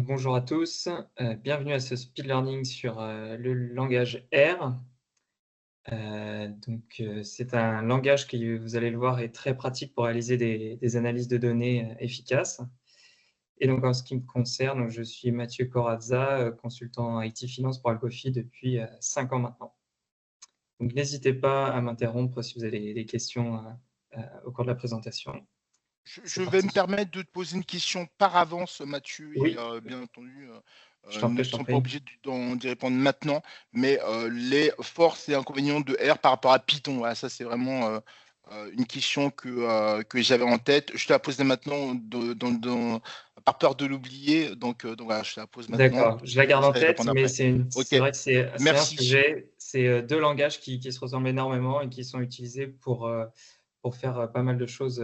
Bonjour à tous, bienvenue à ce speed learning sur le langage R. C'est un langage qui, vous allez le voir, est très pratique pour réaliser des analyses de données efficaces. Et donc, en ce qui me concerne, donc, je suis Mathieu Corazza, consultant IT Finance pour Algofi depuis 5 ans maintenant. Donc, n'hésitez pas à m'interrompre si vous avez des questions au cours de la présentation. Je vais me permettre de te poser une question par avance, Mathieu, Oui. et bien entendu, Je t'en nous ne prie. sommes pas obligés d'y répondre maintenant, mais les forces et inconvénients de R par rapport à Python. Voilà, ça c'est vraiment une question que j'avais en tête. Je te la pose dès maintenant par peur de l'oublier, donc voilà, je te la pose maintenant. D'accord, je la Je te garde en laisserai tête, répondre mais après. c'est Ok, vrai que c'est un merci. sujet, c'est deux langages qui se ressemblent énormément et qui sont utilisés pour faire pas mal de choses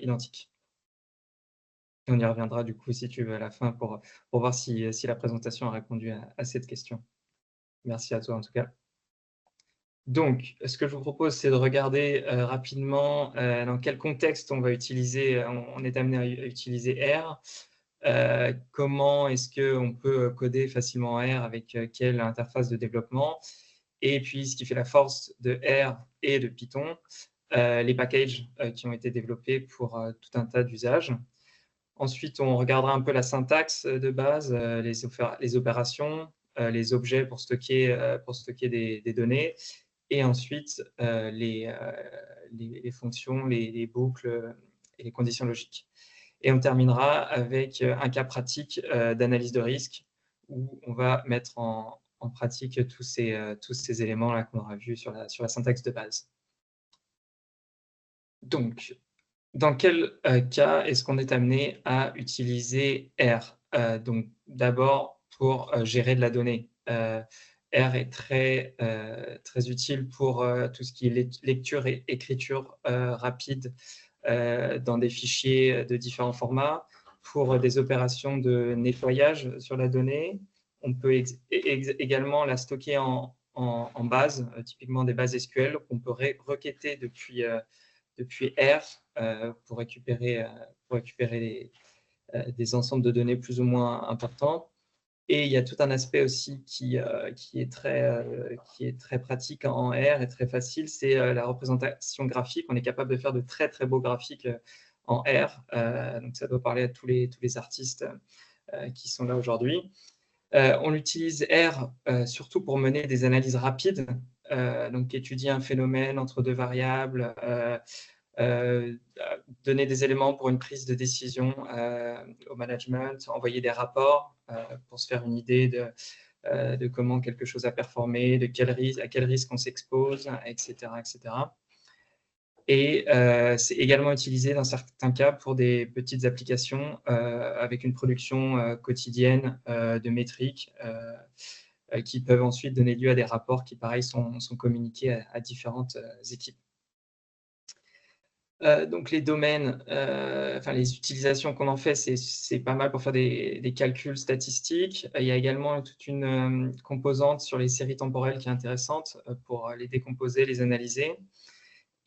identiques. On y reviendra du coup si tu veux à la fin pour voir si la présentation a répondu à cette question. Merci à toi en tout cas. Donc, ce que je vous propose, c'est de regarder rapidement dans quel contexte on va utiliser, on est amené à utiliser R. Comment est-ce qu'on peut coder facilement en R, avec quelle interface de développement, et puis ce qui fait la force de R et de Python, les packages qui ont été développés pour tout un tas d'usages. Ensuite, on regardera un peu la syntaxe de base, les opérations, les objets pour stocker des données, et ensuite les fonctions, les boucles et les conditions logiques. Et on terminera avec un cas pratique d'analyse de risque où on va mettre en pratique tous ces éléments-là qu'on aura vus sur la syntaxe de base. Donc, dans quel cas est-ce qu'on est amené à utiliser R? Donc, d'abord, pour gérer de la donnée. R est très utile pour tout ce qui est lecture et écriture rapide dans des fichiers de différents formats, pour des opérations de nettoyage sur la donnée. On peut également la stocker en base, typiquement des bases SQL qu'on peut requêter depuis R pour récupérer des ensembles de données plus ou moins importants. Et il y a tout un aspect aussi qui est très pratique en R et très facile, c'est la représentation graphique. On est capable de faire de très, très beaux graphiques en R. Donc, ça doit parler à tous les artistes qui sont là aujourd'hui. On utilise R surtout pour mener des analyses rapides, donc étudier un phénomène entre deux variables, donner des éléments pour une prise de décision au management, envoyer des rapports pour se faire une idée de comment quelque chose a performé, à quel risque on s'expose, etc., etc. Et c'est également utilisé dans certains cas pour des petites applications avec une production quotidienne de métriques qui peuvent ensuite donner lieu à des rapports qui, pareil, sont communiqués à différentes équipes. Donc les domaines, les utilisations qu'on en fait, c'est pas mal pour faire des calculs statistiques. Il y a également toute une composante sur les séries temporelles qui est intéressante pour les décomposer, les analyser.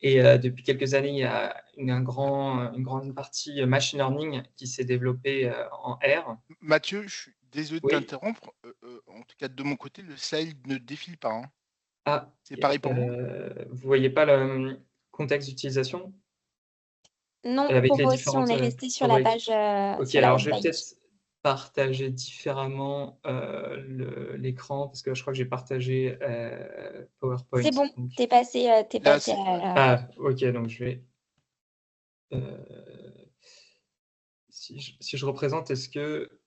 Et depuis quelques années, il y a une grande partie machine learning qui s'est développée en R. Mathieu, je suis désolé de Oui. t'interrompre. En tout cas, de mon côté, le slide ne défile pas, hein. Ah, C'est pareil pour vous? vous voyez pas le contexte d'utilisation Non, avec pour les moi aussi, on différentes. est resté sur Ah la ouais. page, Ok, sur la alors home je vais page. peut-être partager différemment l'écran parce que je crois que j'ai partagé PowerPoint. C'est bon, Donc. t'es passé Là, à... Ah, ok, donc je vais. Si je représente, est-ce que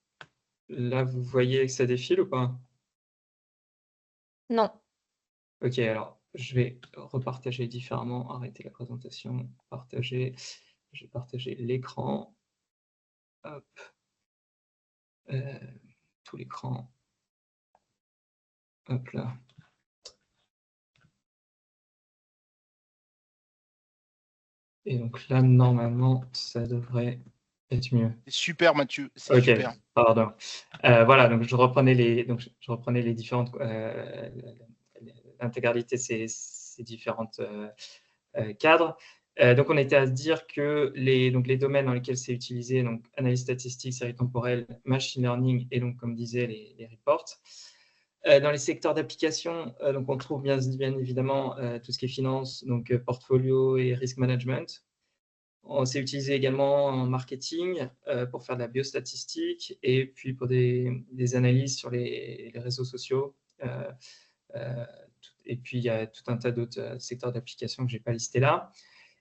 là vous voyez que ça défile ou pas? Non. Ok, alors je vais repartager différemment, arrêter la présentation, partager. Je vais partager l'écran. Hop. Tout l'écran. Hop là. Et donc là, normalement, ça devrait être mieux. c'est super, Mathieu, c'est Ok, super. pardon. Voilà, donc je reprenais les différentes, l'intégralité de ces différentes cadres. Donc, on était à se dire que les domaines dans lesquels c'est utilisé, donc analyse statistique, série temporelle, machine learning et donc, comme disait, les reports. Dans les secteurs d'application, donc on trouve bien évidemment tout ce qui est finance, donc portfolio et risk management. On s'est utilisé également en marketing pour faire de la biostatistique et puis pour des analyses sur les réseaux sociaux. Et puis, il y a tout un tas d'autres secteurs d'application que je n'ai pas listés là.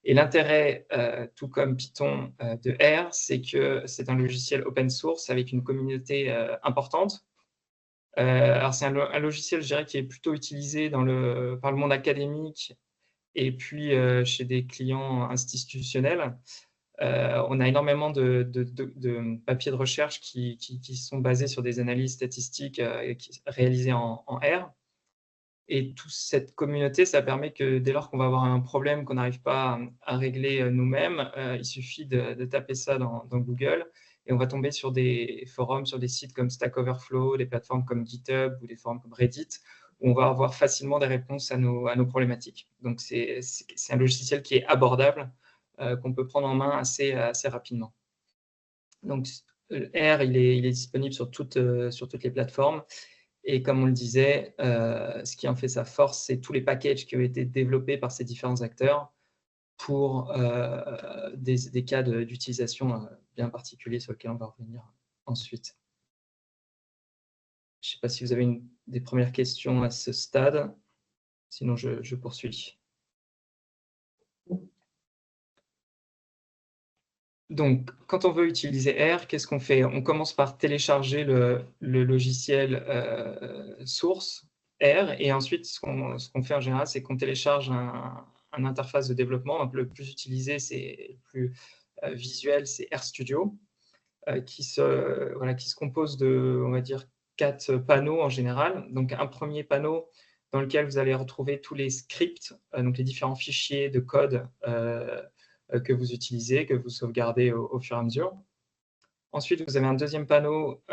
Et l'intérêt, tout comme Python, de R, c'est que c'est un logiciel open source avec une communauté importante. Alors, c'est un logiciel, je dirais, qui est plutôt utilisé par le monde académique et puis chez des clients institutionnels. On a énormément de papiers de recherche qui sont basés sur des analyses statistiques réalisées en R. Et toute cette communauté, ça permet que dès lors qu'on va avoir un problème qu'on n'arrive pas à régler nous-mêmes, il suffit de taper ça dans Google et on va tomber sur des forums, sur des sites comme Stack Overflow, des plateformes comme GitHub ou des forums comme Reddit, où on va avoir facilement des réponses à nos problématiques. Donc, c'est un logiciel qui est abordable, qu'on peut prendre en main assez rapidement. Donc, R, il est disponible sur toutes les plateformes. Et comme on le disait, ce qui en fait sa force, c'est tous les packages qui ont été développés par ces différents acteurs pour des cas d'utilisation bien particuliers sur lesquels on va revenir ensuite. Je ne sais pas si vous avez des premières questions à ce stade. Sinon, je poursuis. Donc, quand on veut utiliser R, qu'est-ce qu'on fait? On commence par télécharger le logiciel source R, et ensuite, ce qu'on fait en général, c'est qu'on télécharge un interface de développement. Donc, le plus utilisé, c'est le plus visuel, c'est RStudio, qui se compose de, on va dire, 4 panneaux en général. Donc, un premier panneau dans lequel vous allez retrouver tous les scripts, donc les différents fichiers de code que vous utilisez, que vous sauvegardez au fur et à mesure. Ensuite, vous avez un deuxième panneau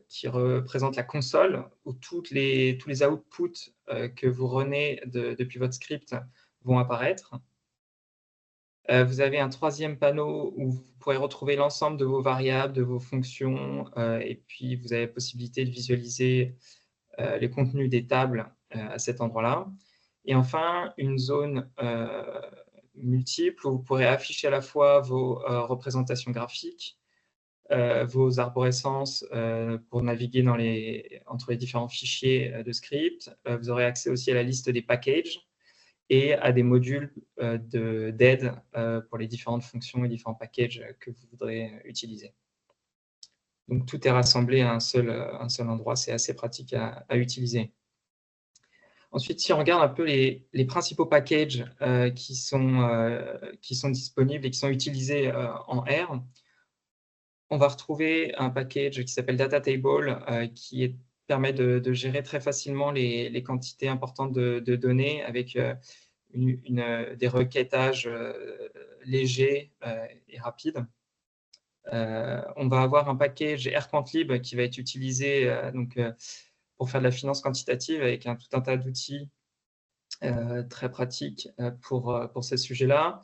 qui représente la console, où tous les outputs que vous renez depuis votre script vont apparaître. Vous avez un troisième panneau où vous pourrez retrouver l'ensemble de vos variables, de vos fonctions, et puis vous avez la possibilité de visualiser les contenus des tables à cet endroit-là. Et enfin, une zone multiple où vous pourrez afficher à la fois vos représentations graphiques, vos arborescences pour naviguer entre les différents fichiers de script. Vous aurez accès aussi à la liste des packages et à des modules d'aide pour les différentes fonctions et différents packages que vous voudrez utiliser. Donc, tout est rassemblé à un seul endroit. C'est assez pratique à utiliser. Ensuite, si on regarde un peu les principaux packages qui sont disponibles et qui sont utilisés en R, on va retrouver un package qui s'appelle Datatable qui permet de gérer très facilement les quantités importantes de données avec des requêtages légers et rapides. On va avoir un package RQuantLib qui va être utilisé pour faire de la finance quantitative avec tout un tas d'outils très pratiques pour ce sujet-là.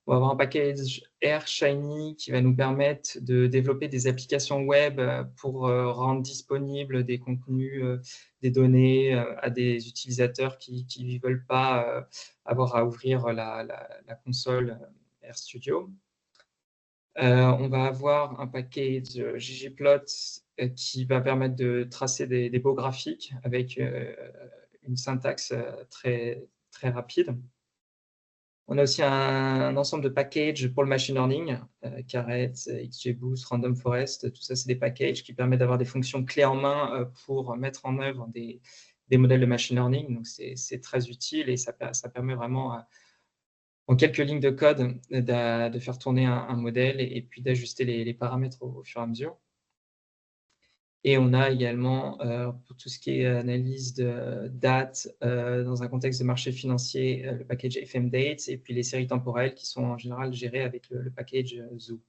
On va avoir un package RShiny qui va nous permettre de développer des applications web pour rendre disponibles des contenus, des données à des utilisateurs qui ne veulent pas avoir à ouvrir la console RStudio. On va avoir un package ggplot qui va permettre de tracer des beaux graphiques avec une syntaxe très, très rapide. On a aussi un ensemble de packages pour le machine learning, Caret, XGBoost, Random Forest, tout ça, c'est des packages qui permettent d'avoir des fonctions clés en main pour mettre en œuvre des modèles de machine learning. Donc, c'est très utile et ça permet vraiment, en quelques lignes de code, de faire tourner un modèle et puis d'ajuster les paramètres au fur et à mesure. Et on a également, pour tout ce qui est analyse de dates dans un contexte de marché financier, le package FMDates et puis les séries temporelles qui sont en général gérées avec le package Zoo.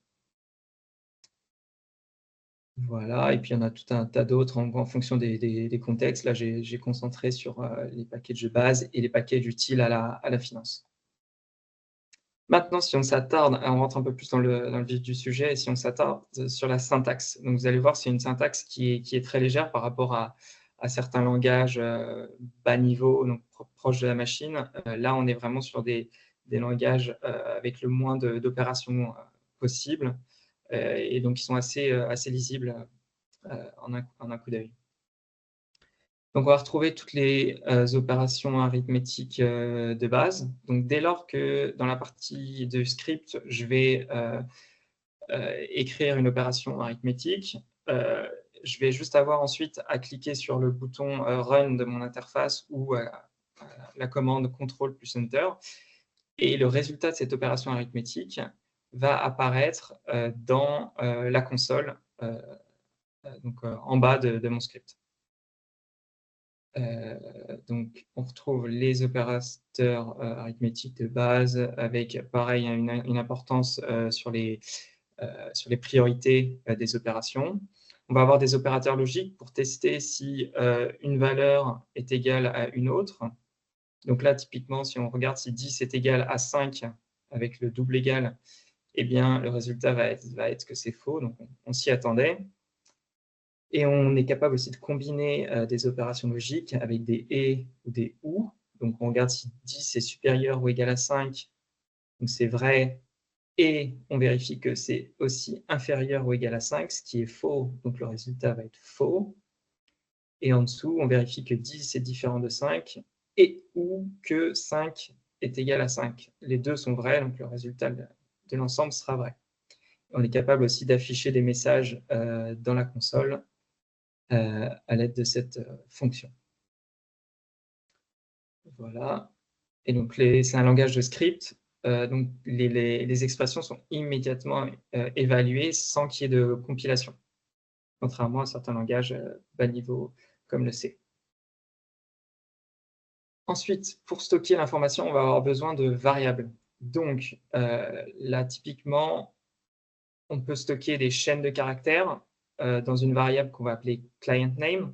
Voilà, et puis il y en a tout un tas d'autres en fonction des contextes. Là, j'ai concentré sur les packages de base et les packages utiles à la finance. Maintenant, si on s'attarde, on rentre un peu plus dans le vif du sujet, et si on s'attarde sur la syntaxe. Donc, vous allez voir, c'est une syntaxe qui est très légère par rapport à certains langages bas niveau, donc proches de la machine. Là, on est vraiment sur des langages avec le moins d'opérations possibles, et donc ils sont assez lisibles en un coup d'œil. Donc, on va retrouver toutes les opérations arithmétiques de base. Donc, dès lors que dans la partie de script, je vais écrire une opération arithmétique, je vais juste avoir ensuite à cliquer sur le bouton Run de mon interface ou la commande Ctrl plus Enter. Et le résultat de cette opération arithmétique va apparaître dans la console, donc en bas de mon script. Donc, on retrouve les opérateurs arithmétiques de base avec, pareil, une importance sur les priorités des opérations. On va avoir des opérateurs logiques pour tester si une valeur est égale à une autre. Donc là, typiquement, si on regarde si 10 est égal à 5 avec le double égal, eh bien, le résultat va être que c'est faux. Donc, on s'y attendait. Et on est capable aussi de combiner des opérations logiques avec des « et » ou des « ou ». Donc, on regarde si 10 est supérieur ou égal à 5. Donc, c'est vrai. Et on vérifie que c'est aussi inférieur ou égal à 5, ce qui est faux. Donc, le résultat va être faux. Et en dessous, on vérifie que 10 est différent de 5 et ou que 5 est égal à 5. Les deux sont vrais, donc le résultat de l'ensemble sera vrai. On est capable aussi d'afficher des messages dans la console à l'aide de cette fonction. Voilà. Et donc, c'est un langage de script. Donc, les expressions sont immédiatement évaluées sans qu'il y ait de compilation, contrairement à certains langages bas niveau comme le C. Ensuite, pour stocker l'information, on va avoir besoin de variables. Donc, là, typiquement, on peut stocker des chaînes de caractères dans une variable qu'on va appeler client name.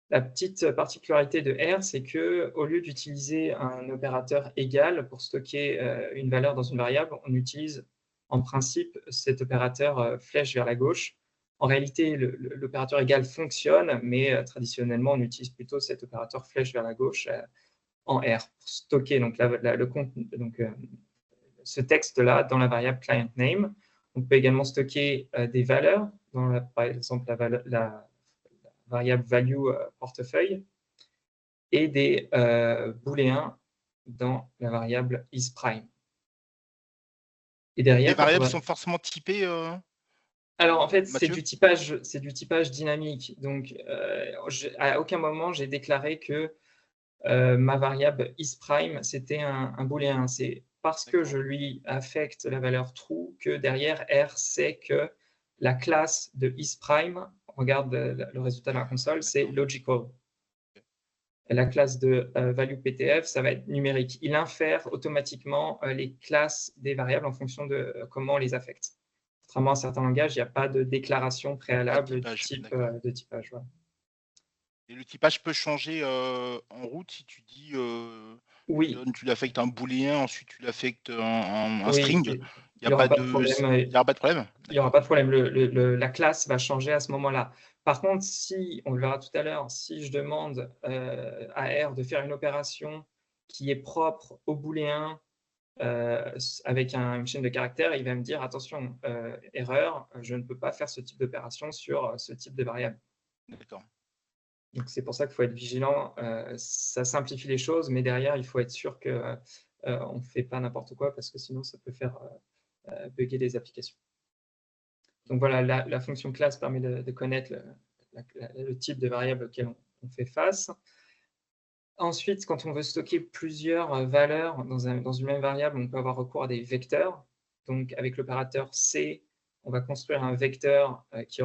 La petite particularité de R, c'est qu'au lieu d'utiliser un opérateur égal pour stocker une valeur dans une variable, on utilise en principe cet opérateur flèche vers la gauche. En réalité, l'opérateur égal fonctionne, mais traditionnellement, on utilise plutôt cet opérateur flèche vers la gauche en R pour stocker donc, ce texte-là dans la variable client name. On peut également stocker des valeurs, par exemple la variable value portefeuille, et des booléens dans la variable isPrime. Et derrière, les variables sont forcément typées alors en fait, c'est Mathieu du typage dynamique. Donc, à aucun moment, j'ai déclaré que ma variable isPrime, c'était un booléen. C'est parce que je lui affecte la valeur true que derrière, R sait que la classe de isPrime, regarde le résultat de la console, c'est logical. Et la classe de value PTF, ça va être numérique. Il infère automatiquement les classes des variables en fonction de comment on les affecte. Contrairement à certains langages, il n'y a pas de déclaration préalable de typage. Voilà. Et le typage peut changer en route si tu dis oui. tu l'affectes un booléen, ensuite tu l'affectes un oui, string. Il n'y aura pas de problème. Il n'y aura pas de problème. La classe va changer à ce moment-là. Par contre, si, on le verra tout à l'heure, si je demande à R de faire une opération qui est propre au booléen avec une chaîne de caractères, il va me dire attention, erreur, je ne peux pas faire ce type d'opération sur ce type de variable. D'accord. Donc, c'est pour ça qu'il faut être vigilant. Ça simplifie les choses, mais derrière, il faut être sûr qu'on ne fait pas n'importe quoi parce que sinon, ça peut faire bugger les applications. Donc, voilà, la fonction classe permet de connaître le type de variable auquel on fait face. Ensuite, quand on veut stocker plusieurs valeurs dans une même variable, on peut avoir recours à des vecteurs. Donc, avec l'opérateur C, on va construire un vecteur qui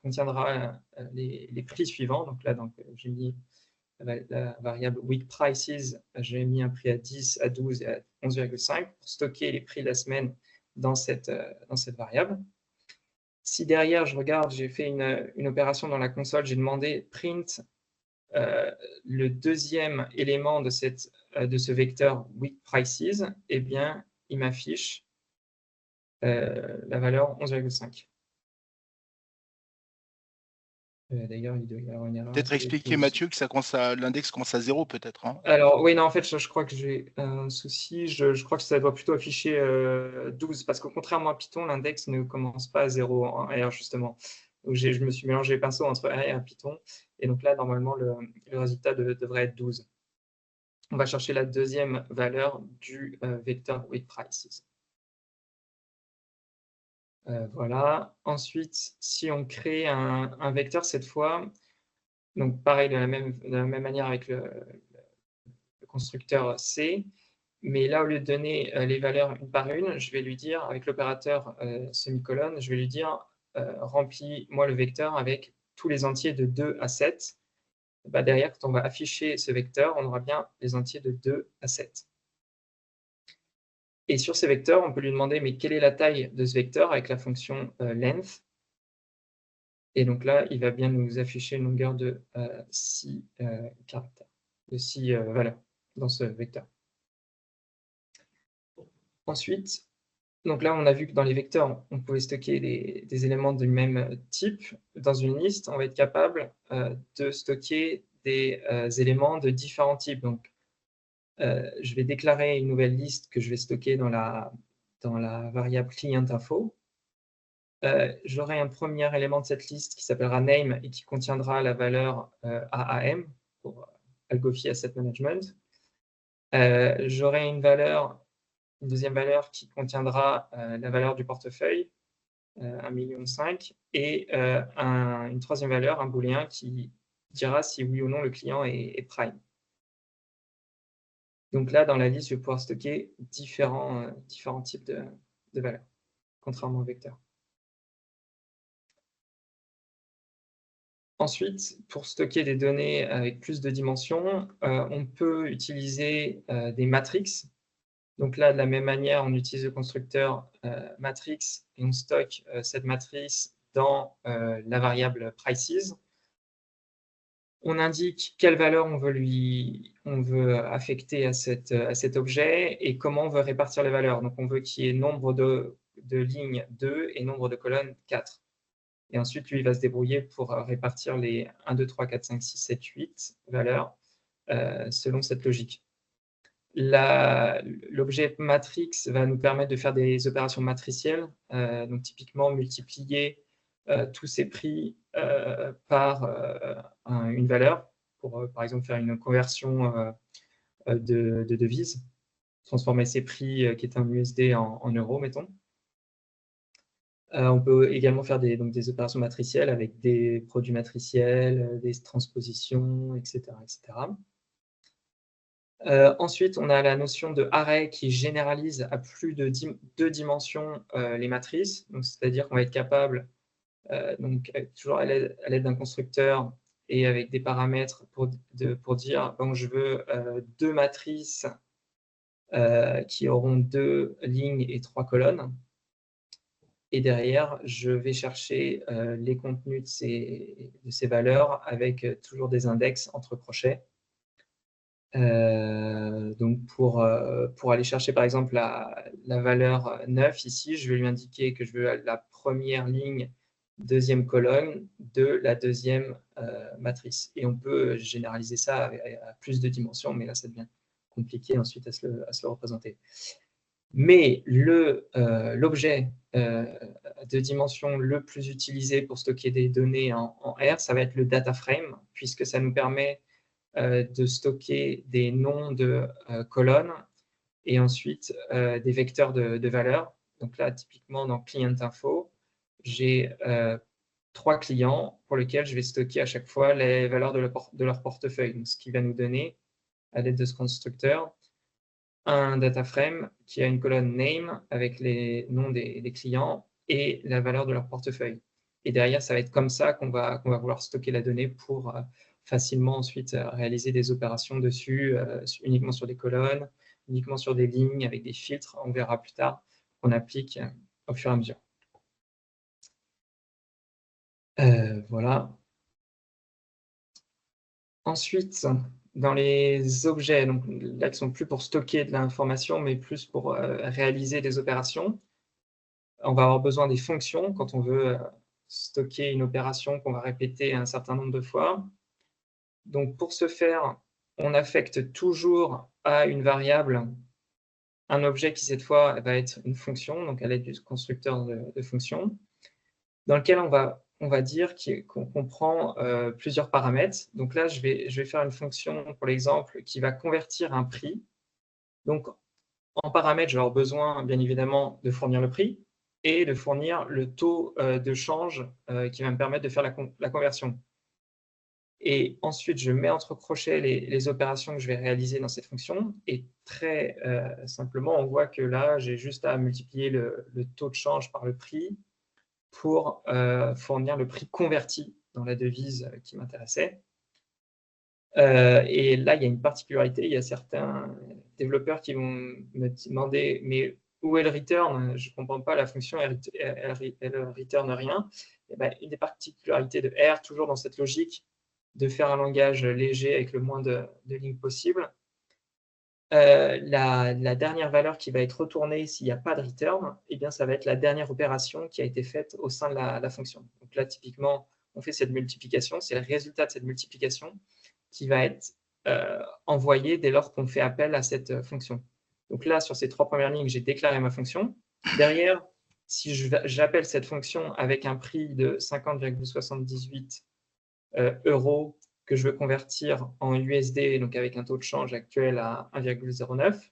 contiendra les prix suivants. Donc là, j'ai mis la variable week prices, j'ai mis un prix à 10, à 12 et à 11,5 pour stocker les prix de la semaine dans cette variable. Si derrière, je regarde, j'ai fait une opération dans la console, j'ai demandé print le deuxième élément de ce vecteur week prices, eh bien, il m'affiche la valeur 11,5. D'ailleurs, il doit y avoir une erreur. Peut-être expliquer, Mathieu, que l'index commence à 0, peut-être. Hein. Alors, oui, non, en fait, je crois que j'ai un souci. Je crois que ça doit plutôt afficher 12, parce que contrairement à Python, l'index ne commence pas à 0 en R, justement. Donc, je me suis mélangé les pinceaux entre R et Python. Et donc là, normalement, le résultat devrait être 12. On va chercher la deuxième valeur du vecteur with prices. Voilà. Ensuite, si on crée un vecteur cette fois, donc pareil de la même manière avec le constructeur C, mais là, au lieu de donner les valeurs une par une, je vais lui dire, avec l'opérateur semicolone, je vais lui dire remplis-moi le vecteur avec tous les entiers de 2 à 7. Bah, derrière, quand on va afficher ce vecteur, on aura bien les entiers de 2 à 7. Et sur ces vecteurs, on peut lui demander mais quelle est la taille de ce vecteur avec la fonction length. Et donc là, il va bien nous afficher une longueur de 6 caractères, de 6 valeurs dans ce vecteur. Ensuite, donc là, on a vu que dans les vecteurs, on pouvait stocker des éléments du même type. Dans une liste, on va être capable de stocker des éléments de différents types. Donc, je vais déclarer une nouvelle liste que je vais stocker dans la variable client-info. J'aurai un premier élément de cette liste qui s'appellera name et qui contiendra la valeur AAM pour Algofi Asset Management. J'aurai une deuxième valeur qui contiendra la valeur du portefeuille, 1,5 million, et une troisième valeur, un booléen, qui dira si oui ou non le client est prime. Donc là, dans la liste, je vais pouvoir stocker différents types de valeurs, contrairement au vecteur. Ensuite, pour stocker des données avec plus de dimensions, on peut utiliser des matrices. Donc là, de la même manière, on utilise le constructeur matrix et on stocke cette matrice dans la variable prices. On indique quelle valeur on veut affecter à cet objet et comment on veut répartir les valeurs. Donc, on veut qu'il y ait nombre de lignes 2 et nombre de colonnes 4. Et ensuite, lui, il va se débrouiller pour répartir les 1, 2, 3, 4, 5, 6, 7, 8 valeurs selon cette logique. L'objet matrix va nous permettre de faire des opérations matricielles, donc typiquement multiplier tous ces prix par une valeur, pour par exemple faire une conversion de devise, transformer ces prix qui étaient en USD en euros, mettons. On peut également faire des opérations matricielles avec des produits matriciels, des transpositions, etc. Ensuite, on a la notion de array qui généralise à plus de 2 dimensions les matrices. C'est-à-dire qu'on va être capable, toujours à l'aide d'un constructeur et avec des paramètres pour dire donc je veux 2 matrices qui auront 2 lignes et 3 colonnes. Et derrière, je vais chercher les contenus de ces valeurs avec toujours des index entre crochets. Donc pour aller chercher par exemple la valeur 9 ici, je vais lui indiquer que je veux la première ligne, deuxième colonne de la deuxième matrice. Et on peut généraliser ça à plus de dimensions, mais là ça devient compliqué ensuite à se le représenter. Mais l'objet de dimension le plus utilisé pour stocker des données en R, ça va être le data frame, puisque ça nous permet de stocker des noms de colonnes et ensuite des vecteurs de valeurs. Donc là, typiquement dans Client Info, j'ai 3 clients pour lesquels je vais stocker à chaque fois les valeurs de leur portefeuille. Donc, ce qui va nous donner, à l'aide de ce constructeur, un data frame qui a une colonne name avec les noms des clients et la valeur de leur portefeuille. Et derrière, ça va être comme ça qu'on va vouloir stocker la donnée pour facilement ensuite réaliser des opérations dessus, uniquement sur des colonnes, uniquement sur des lignes avec des filtres, on verra plus tard, qu'on applique au fur et à mesure. Voilà. Ensuite, dans les objets, donc là, qui sont plus pour stocker de l'information, mais plus pour réaliser des opérations, on va avoir besoin des fonctions quand on veut stocker une opération qu'on va répéter un certain nombre de fois. Donc, pour ce faire, on affecte toujours à une variable un objet qui, cette fois, va être une fonction, donc à l'aide du constructeur de fonction, dans lequel on va dire qu'on prend plusieurs paramètres. Donc là, je vais faire une fonction, pour l'exemple, qui va convertir un prix. Donc, en paramètre, je vais avoir besoin, bien évidemment, de fournir le prix et de fournir le taux de change qui va me permettre de faire la conversion. Et ensuite, je mets entre crochets les opérations que je vais réaliser dans cette fonction. Et très simplement, on voit que là, j'ai juste à multiplier le taux de change par le prix pour fournir le prix converti dans la devise qui m'intéressait. Et là, il y a une particularité. Il y a certains développeurs qui vont me demander « mais où est le return? Je ne comprends pas, la fonction, elle return rien. » Et bien, une des particularités de R, toujours dans cette logique, de faire un langage léger avec le moins de lignes possible. La dernière valeur qui va être retournée s'il n'y a pas de return, eh bien, ça va être la dernière opération qui a été faite au sein de la fonction. Donc là, typiquement, on fait cette multiplication, c'est le résultat de cette multiplication qui va être envoyé dès lors qu'on fait appel à cette fonction. Donc là, sur ces 3 premières lignes, j'ai déclaré ma fonction. Derrière, si j'appelle cette fonction avec un prix de 50,78 euros que je veux convertir en USD, donc avec un taux de change actuel à 1,09,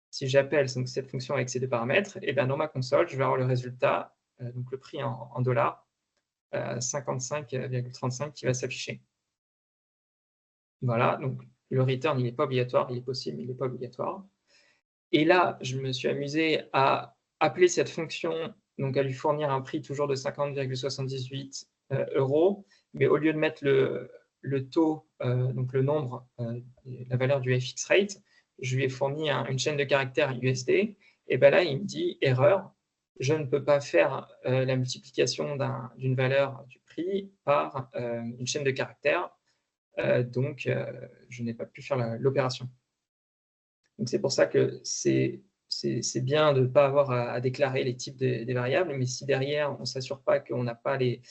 si j'appelle cette fonction avec ces deux paramètres, et bien dans ma console, je vais avoir le résultat, donc le prix en dollars, 55,35 qui va s'afficher. Voilà, donc le return, il n'est pas obligatoire, il est possible, mais il n'est pas obligatoire. Et là, je me suis amusé à appeler cette fonction, donc à lui fournir un prix toujours de 50,78 euros, mais au lieu de mettre le taux, donc le nombre, la valeur du FX rate, je lui ai fourni une chaîne de caractères USD, et bien là, il me dit « erreur, je ne peux pas faire la multiplication d'une valeur du prix par une chaîne de caractères, donc je n'ai pas pu faire l'opération ». Donc c'est pour ça que c'est bien de ne pas avoir à déclarer les types des variables, mais si derrière, on ne s'assure pas qu'on n'a pas les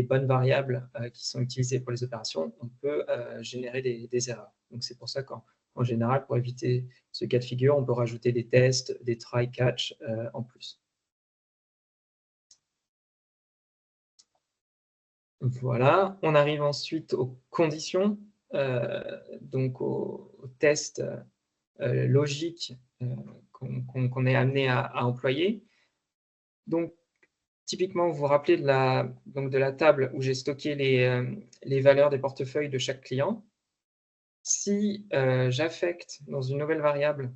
bonnes variables qui sont utilisées pour les opérations, on peut générer des erreurs. Donc c'est pour ça qu'en général, pour éviter ce cas de figure, on peut rajouter des tests, des try-catch en plus. Voilà, on arrive ensuite aux conditions, donc aux tests logiques qu'on est amené à employer. Donc, typiquement, vous vous rappelez de la table où j'ai stocké les valeurs des portefeuilles de chaque client. Si j'affecte dans une nouvelle variable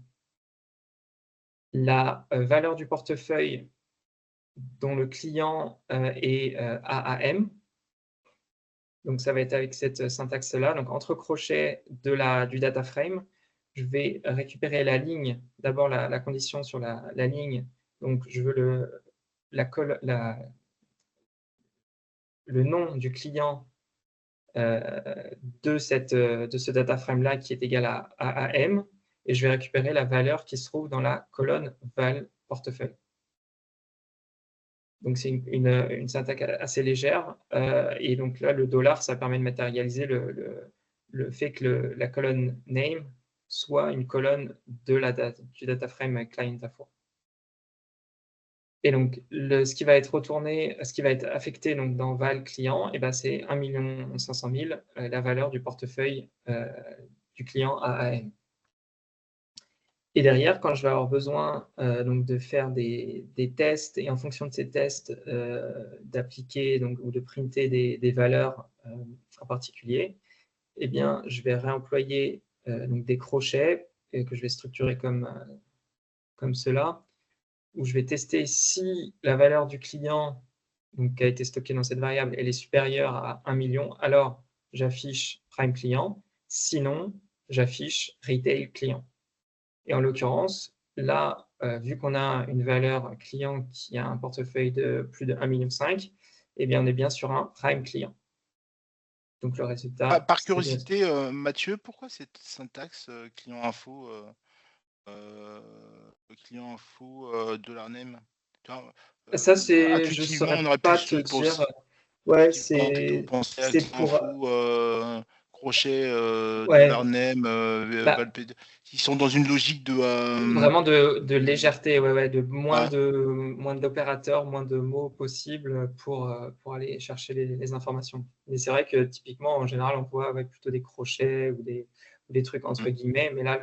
la valeur du portefeuille dont le client est AAM, donc ça va être avec cette syntaxe-là, donc entre crochets du data frame, je vais récupérer la ligne, d'abord la condition sur la ligne, donc je veux le nom du client de ce data frame-là qui est égal à AM, et je vais récupérer la valeur qui se trouve dans la colonne val portefeuille. Donc c'est une syntaxe assez légère, et donc là le dollar, ça permet de matérialiser le fait que la colonne name soit une colonne du data frame client info. Et donc, ce qui va être retourné, ce qui va être affecté donc, dans val client, et ben, c'est 1 500 000, la valeur du portefeuille du client AAM. Et derrière, quand je vais avoir besoin donc, de faire des tests, et en fonction de ces tests, d'appliquer ou de printer des valeurs en particulier, eh bien, je vais réemployer donc, des crochets que je vais structurer comme cela, où je vais tester si la valeur du client donc, qui a été stockée dans cette variable elle est supérieure à 1 million, alors j'affiche prime client, sinon j'affiche retail client. Et en l'occurrence, là, vu qu'on a une valeur client qui a un portefeuille de plus de 1,5 million, eh bien, on est bien sur un prime client. Donc, le résultat, Par c'est curiosité, Mathieu, pourquoi cette syntaxe client info $name? Tu vois, ça, je ne intuitivement, saurais on aurait pas plus te dire. Ouais, intuitivement, plutôt penser à c'est client pour. info, crochet, Ouais, $name, bah, Valpé. Ils sont dans une logique de. vraiment de légèreté, ouais, de Ouais. moins d'opérateurs, moins de mots possibles pour aller chercher les informations. Mais c'est vrai que typiquement, en général, on voit plutôt des crochets ou des trucs entre guillemets, mais là,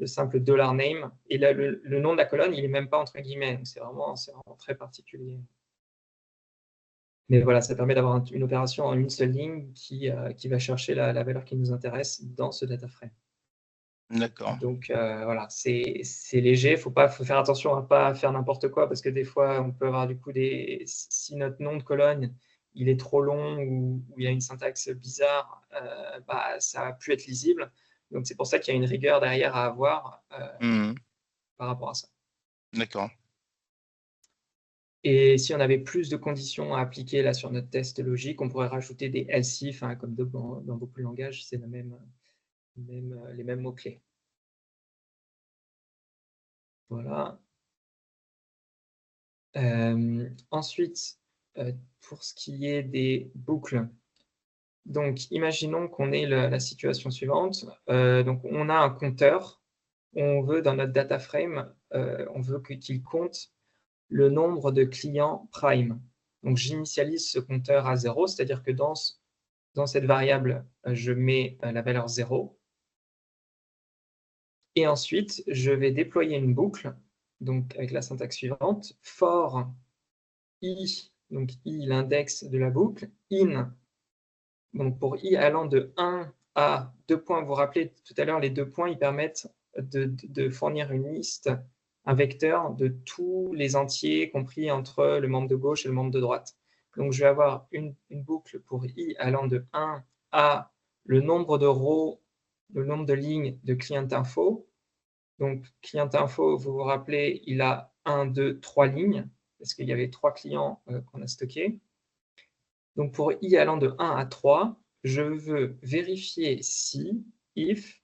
le simple $name, et là, le nom de la colonne, il n'est même pas entre guillemets, donc c'est vraiment très particulier. Mais voilà, ça permet d'avoir une opération en une seule ligne qui va chercher la valeur qui nous intéresse dans ce data frame. D'accord. Donc voilà, c'est léger, faut faire attention à ne pas faire n'importe quoi, parce que des fois, on peut avoir du coup si notre nom de colonne il est trop long ou il y a une syntaxe bizarre, ça va plus être lisible. Donc c'est pour ça qu'il y a une rigueur derrière à avoir par rapport à ça. D'accord. Et si on avait plus de conditions à appliquer là sur notre test logique, on pourrait rajouter des else if, comme dans beaucoup de langages, c'est les mêmes mots-clés. Voilà. Ensuite, pour ce qui est des boucles, donc imaginons qu'on ait la situation suivante. Donc on a un compteur, on veut dans notre data frame, on veut qu'il compte le nombre de clients prime. Donc j'initialise ce compteur à 0, c'est-à-dire que dans cette variable, je mets la valeur 0. Et ensuite, je vais déployer une boucle, donc avec la syntaxe suivante, for i, donc i l'index de la boucle, in, donc pour i allant de 1 à 2 points. Vous vous rappelez tout à l'heure, les 2 points, ils permettent de fournir une liste, un vecteur de tous les entiers compris entre le membre de gauche et le membre de droite. Donc je vais avoir une boucle pour i allant de 1 à le nombre de rows, le nombre de lignes de client info. Donc client info, vous vous rappelez, il a 1, 2, 3 lignes, parce qu'il y avait 3 clients qu'on a stockés. Donc pour i allant de 1 à 3, je veux vérifier si, if,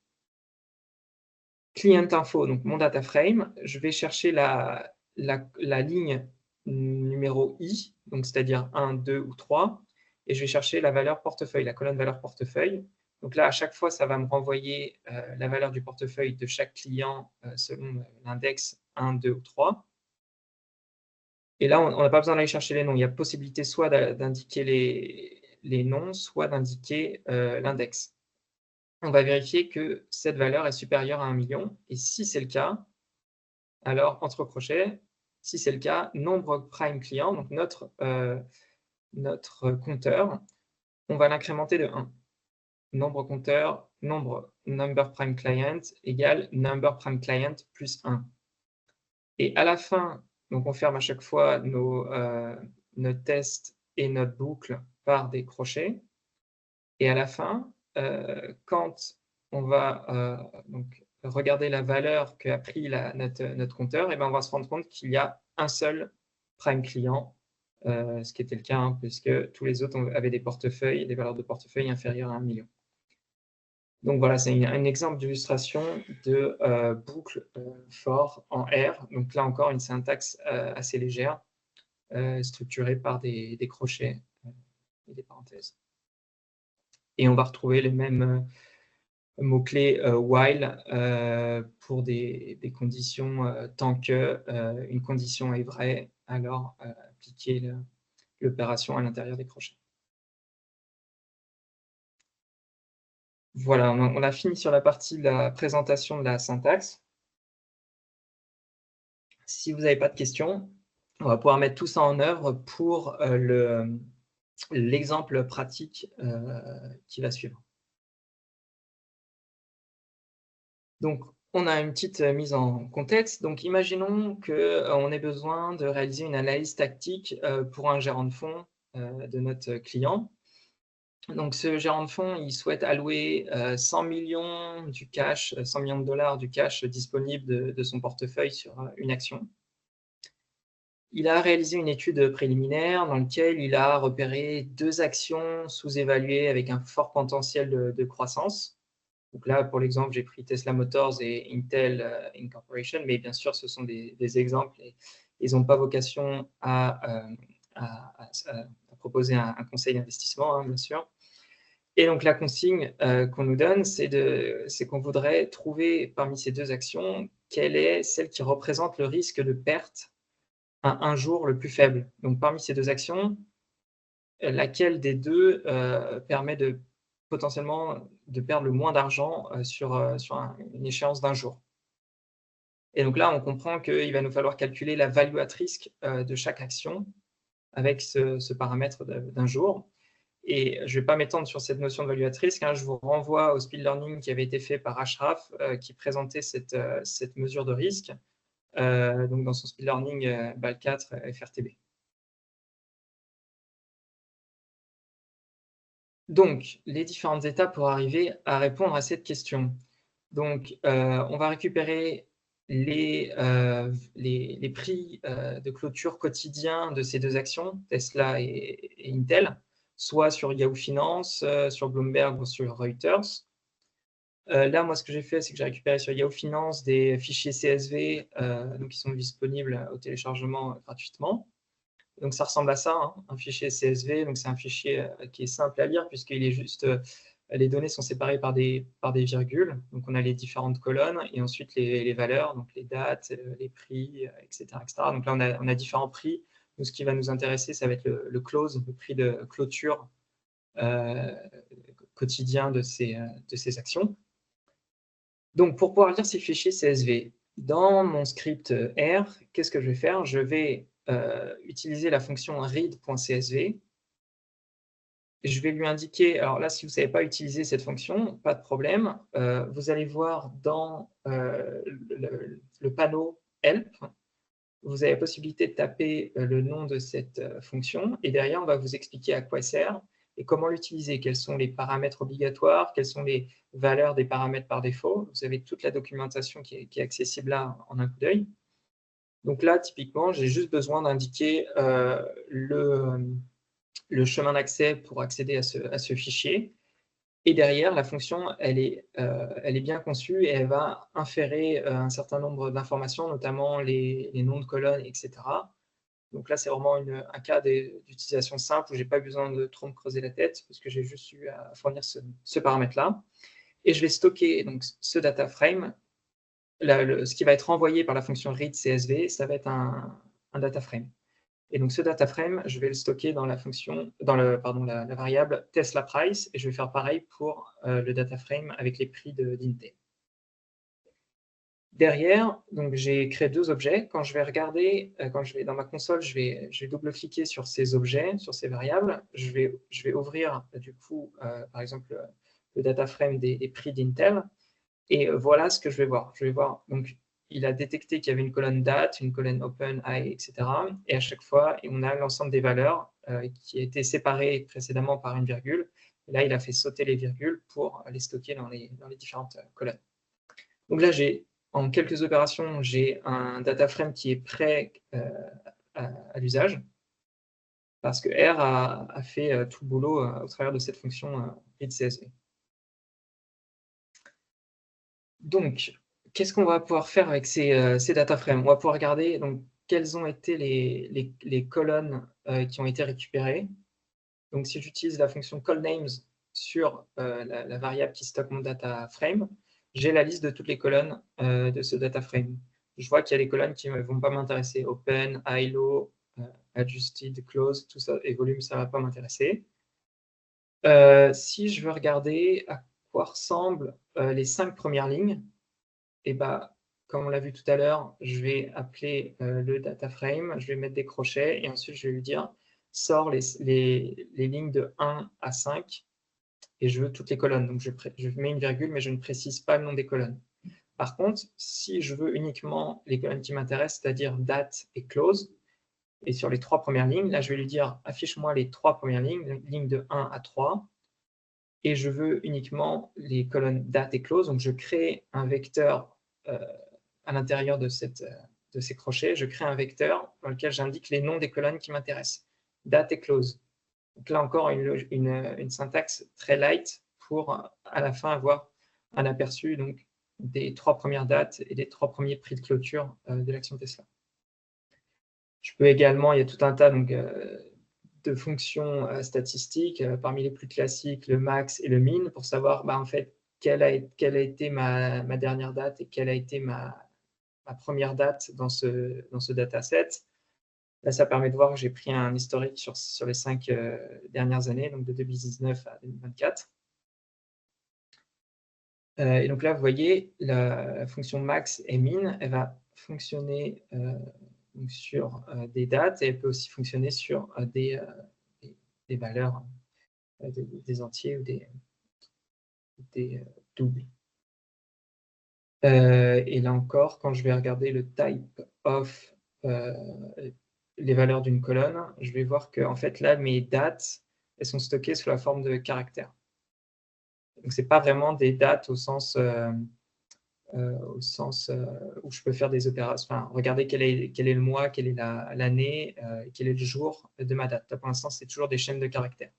client info, donc mon data frame, je vais chercher la ligne numéro i, donc c'est-à-dire 1, 2 ou 3, et je vais chercher la valeur portefeuille, la colonne valeur portefeuille. Donc là, à chaque fois, ça va me renvoyer la valeur du portefeuille de chaque client selon l'index 1, 2 ou 3. Et là, on n'a pas besoin d'aller chercher les noms. Il y a possibilité soit d'indiquer les noms, soit d'indiquer l'index. On va vérifier que cette valeur est supérieure à 1 million. Et si c'est le cas, alors, entre crochets, si c'est le cas, nombre prime client, donc notre compteur, on va l'incrémenter de 1. Nombre compteur, number prime client égale number prime client plus 1. Et à la fin, donc on ferme à chaque fois notre test et notre boucle par des crochets. Et à la fin, quand on va donc regarder la valeur qu'a pris notre compteur, et ben on va se rendre compte qu'il y a un seul prime client, ce qui était le cas, puisque tous les autres avaient des valeurs de portefeuille inférieures à 1 million. Donc voilà, c'est un exemple d'illustration de boucle for en R. Donc là encore, une syntaxe assez légère, structurée par des crochets et des parenthèses. Et on va retrouver les mêmes mots-clés while pour des conditions tant que une condition est vraie, alors appliquer l'opération à l'intérieur des crochets. Voilà, on a fini sur la partie de la présentation de la syntaxe. Si vous n'avez pas de questions, on va pouvoir mettre tout ça en œuvre pour l'exemple pratique qui va suivre. Donc, on a une petite mise en contexte. Donc, imaginons qu'on ait besoin de réaliser une analyse tactique pour un gérant de fonds de notre client. Donc, ce gérant de fonds, il souhaite allouer 100 millions du cash, 100 millions de dollars du cash disponible de son portefeuille sur une action. il a réalisé une étude préliminaire dans laquelle il a repéré 2 actions sous-évaluées avec un fort potentiel de croissance. Donc là, pour l'exemple, j'ai pris Tesla Motors et Intel Incorporation, mais bien sûr, ce sont des exemples et ils n'ont pas vocation à proposer un conseil d'investissement, hein, bien sûr. Et donc, la consigne qu'on nous donne, c'est qu'on voudrait trouver parmi ces 2 actions, quelle est celle qui représente le risque de perte à un jour le plus faible. Donc, parmi ces 2 actions, laquelle des 2 permet potentiellement de perdre le moins d'argent sur une échéance d'un jour. Et donc là, on comprend qu'il va nous falloir calculer la value at risk de chaque action avec ce paramètre d'un jour. Et je ne vais pas m'étendre sur cette notion de value at risk, hein, je vous renvoie au speed learning qui avait été fait par Ashraf, qui présentait cette mesure de risque donc dans son speed learning BAL4 FRTB. Donc, les différentes étapes pour arriver à répondre à cette question. Donc, on va récupérer les prix de clôture quotidiens de ces 2 actions, Tesla et Intel, soit sur Yahoo Finance, sur Bloomberg ou sur Reuters. Là, moi, ce que j'ai fait, c'est que j'ai récupéré sur Yahoo Finance des fichiers CSV donc qui sont disponibles au téléchargement gratuitement. Donc, ça ressemble à ça, hein, un fichier CSV. Donc, c'est un fichier qui est simple à lire puisqu'il est juste, les données sont séparées par des virgules. Donc, on a les différentes colonnes et ensuite les valeurs, donc les dates, les prix, etc., etc. Donc là, on a différents prix. Donc, ce qui va nous intéresser, ça va être le close, le prix de clôture quotidien de ces actions. Donc, pour pouvoir lire ces fichiers CSV, dans mon script R, qu'est-ce que je vais faire? Je vais utiliser la fonction read.csv. Je vais lui indiquer, alors là, si vous ne savez pas utiliser cette fonction, pas de problème. Vous allez voir dans le panneau Help, vous avez la possibilité de taper le nom de cette fonction et derrière, on va vous expliquer à quoi elle sert et comment l'utiliser, quels sont les paramètres obligatoires, quelles sont les valeurs des paramètres par défaut. Vous avez toute la documentation qui est accessible là en un coup d'œil. Donc là, typiquement, j'ai juste besoin d'indiquer le chemin d'accès pour accéder à ce fichier. Et derrière, la fonction, elle est bien conçue et elle va inférer un certain nombre d'informations, notamment les noms de colonnes, etc. Donc là, c'est vraiment un cas d'utilisation simple où je n'ai pas besoin de trop me creuser la tête parce que j'ai juste eu à fournir ce paramètre-là. Et je vais stocker donc, ce data frame. Ce qui va être envoyé par la fonction read CSV, ça va être un data frame. Et donc, ce data frame, je vais le stocker dans la variable Tesla Price et je vais faire pareil pour le data frame avec les prix d'Intel. Derrière, j'ai créé 2 objets. Quand je vais regarder, quand je vais dans ma console, je vais double-cliquer sur ces objets, sur ces variables. Je vais ouvrir, du coup, par exemple, le data frame des prix d'Intel. Et voilà ce que je vais voir. Je vais voir, donc, il a détecté qu'il y avait une colonne date, une colonne open, high, etc. Et à chaque fois, on a l'ensemble des valeurs qui étaient séparées précédemment par une virgule. Et là, il a fait sauter les virgules pour les stocker dans les différentes colonnes. Donc là, en quelques opérations, j'ai un data frame qui est prêt à l'usage parce que R a fait tout le boulot au travers de cette fonction read.csv. Donc, qu'est-ce qu'on va pouvoir faire avec ces data frames? On va pouvoir regarder donc, quelles ont été les colonnes qui ont été récupérées. Donc, si j'utilise la fonction callNames sur la variable qui stocke mon data frame, j'ai la liste de toutes les colonnes de ce data frame. Je vois qu'il y a des colonnes qui ne vont pas m'intéresser. Open, high, low, adjusted, close, tout ça, et volume, ça ne va pas m'intéresser. Si je veux regarder à quoi ressemblent les 5 premières lignes, et comme on l'a vu tout à l'heure, je vais appeler le data frame, je vais mettre des crochets et ensuite je vais lui dire sors les lignes de 1 à 5 et je veux toutes les colonnes. Donc je mets une virgule, mais je ne précise pas le nom des colonnes. Par contre, si je veux uniquement les colonnes qui m'intéressent, c'est-à-dire date et close, et sur les 3 premières lignes, là je vais lui dire affiche-moi les 3 premières lignes de 1 à 3, et je veux uniquement les colonnes date et close. Donc je crée un vecteur à l'intérieur de ces crochets, je crée un vecteur dans lequel j'indique les noms des colonnes qui m'intéressent, date et close. Donc là encore, une syntaxe très light pour à la fin avoir un aperçu donc, des 3 premières dates et des 3 premiers prix de clôture de l'action Tesla. Je peux également, il y a tout un tas donc, de fonctions statistiques, parmi les plus classiques, le max et le min, pour savoir en fait, quelle a été ma dernière date et quelle a été ma première date dans ce dataset. Là, ça permet de voir que j'ai pris un historique sur les 5 dernières années, donc de 2019 à 2024. Et donc là, vous voyez, la fonction max et min, elle va fonctionner donc sur des dates et elle peut aussi fonctionner sur des valeurs, des entiers ou des doubles. Et là encore, quand je vais regarder le type of les valeurs d'une colonne, je vais voir que en fait là, mes dates, elles sont stockées sous la forme de caractères. Donc c'est pas vraiment des dates au sens où je peux faire des opérations. Enfin, regarder quel est le mois, quelle est l'année, quel est le jour de ma date. Là, pour l'instant, c'est toujours des chaînes de caractères.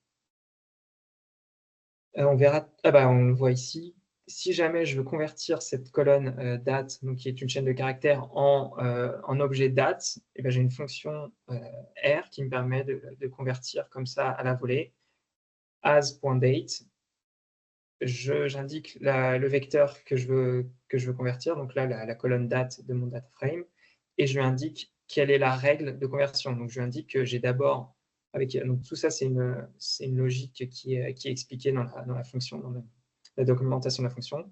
On verra, on le voit ici. Si jamais je veux convertir cette colonne date, donc qui est une chaîne de caractères, en objet date, j'ai une fonction R qui me permet de convertir comme ça à la volée. As.date, j'indique le vecteur que je veux convertir, donc là la colonne date de mon data frame, et je lui indique quelle est la règle de conversion. Donc je lui indique que j'ai d'abord, donc tout ça c'est une logique qui est expliquée dans la fonction, dans la documentation de la fonction.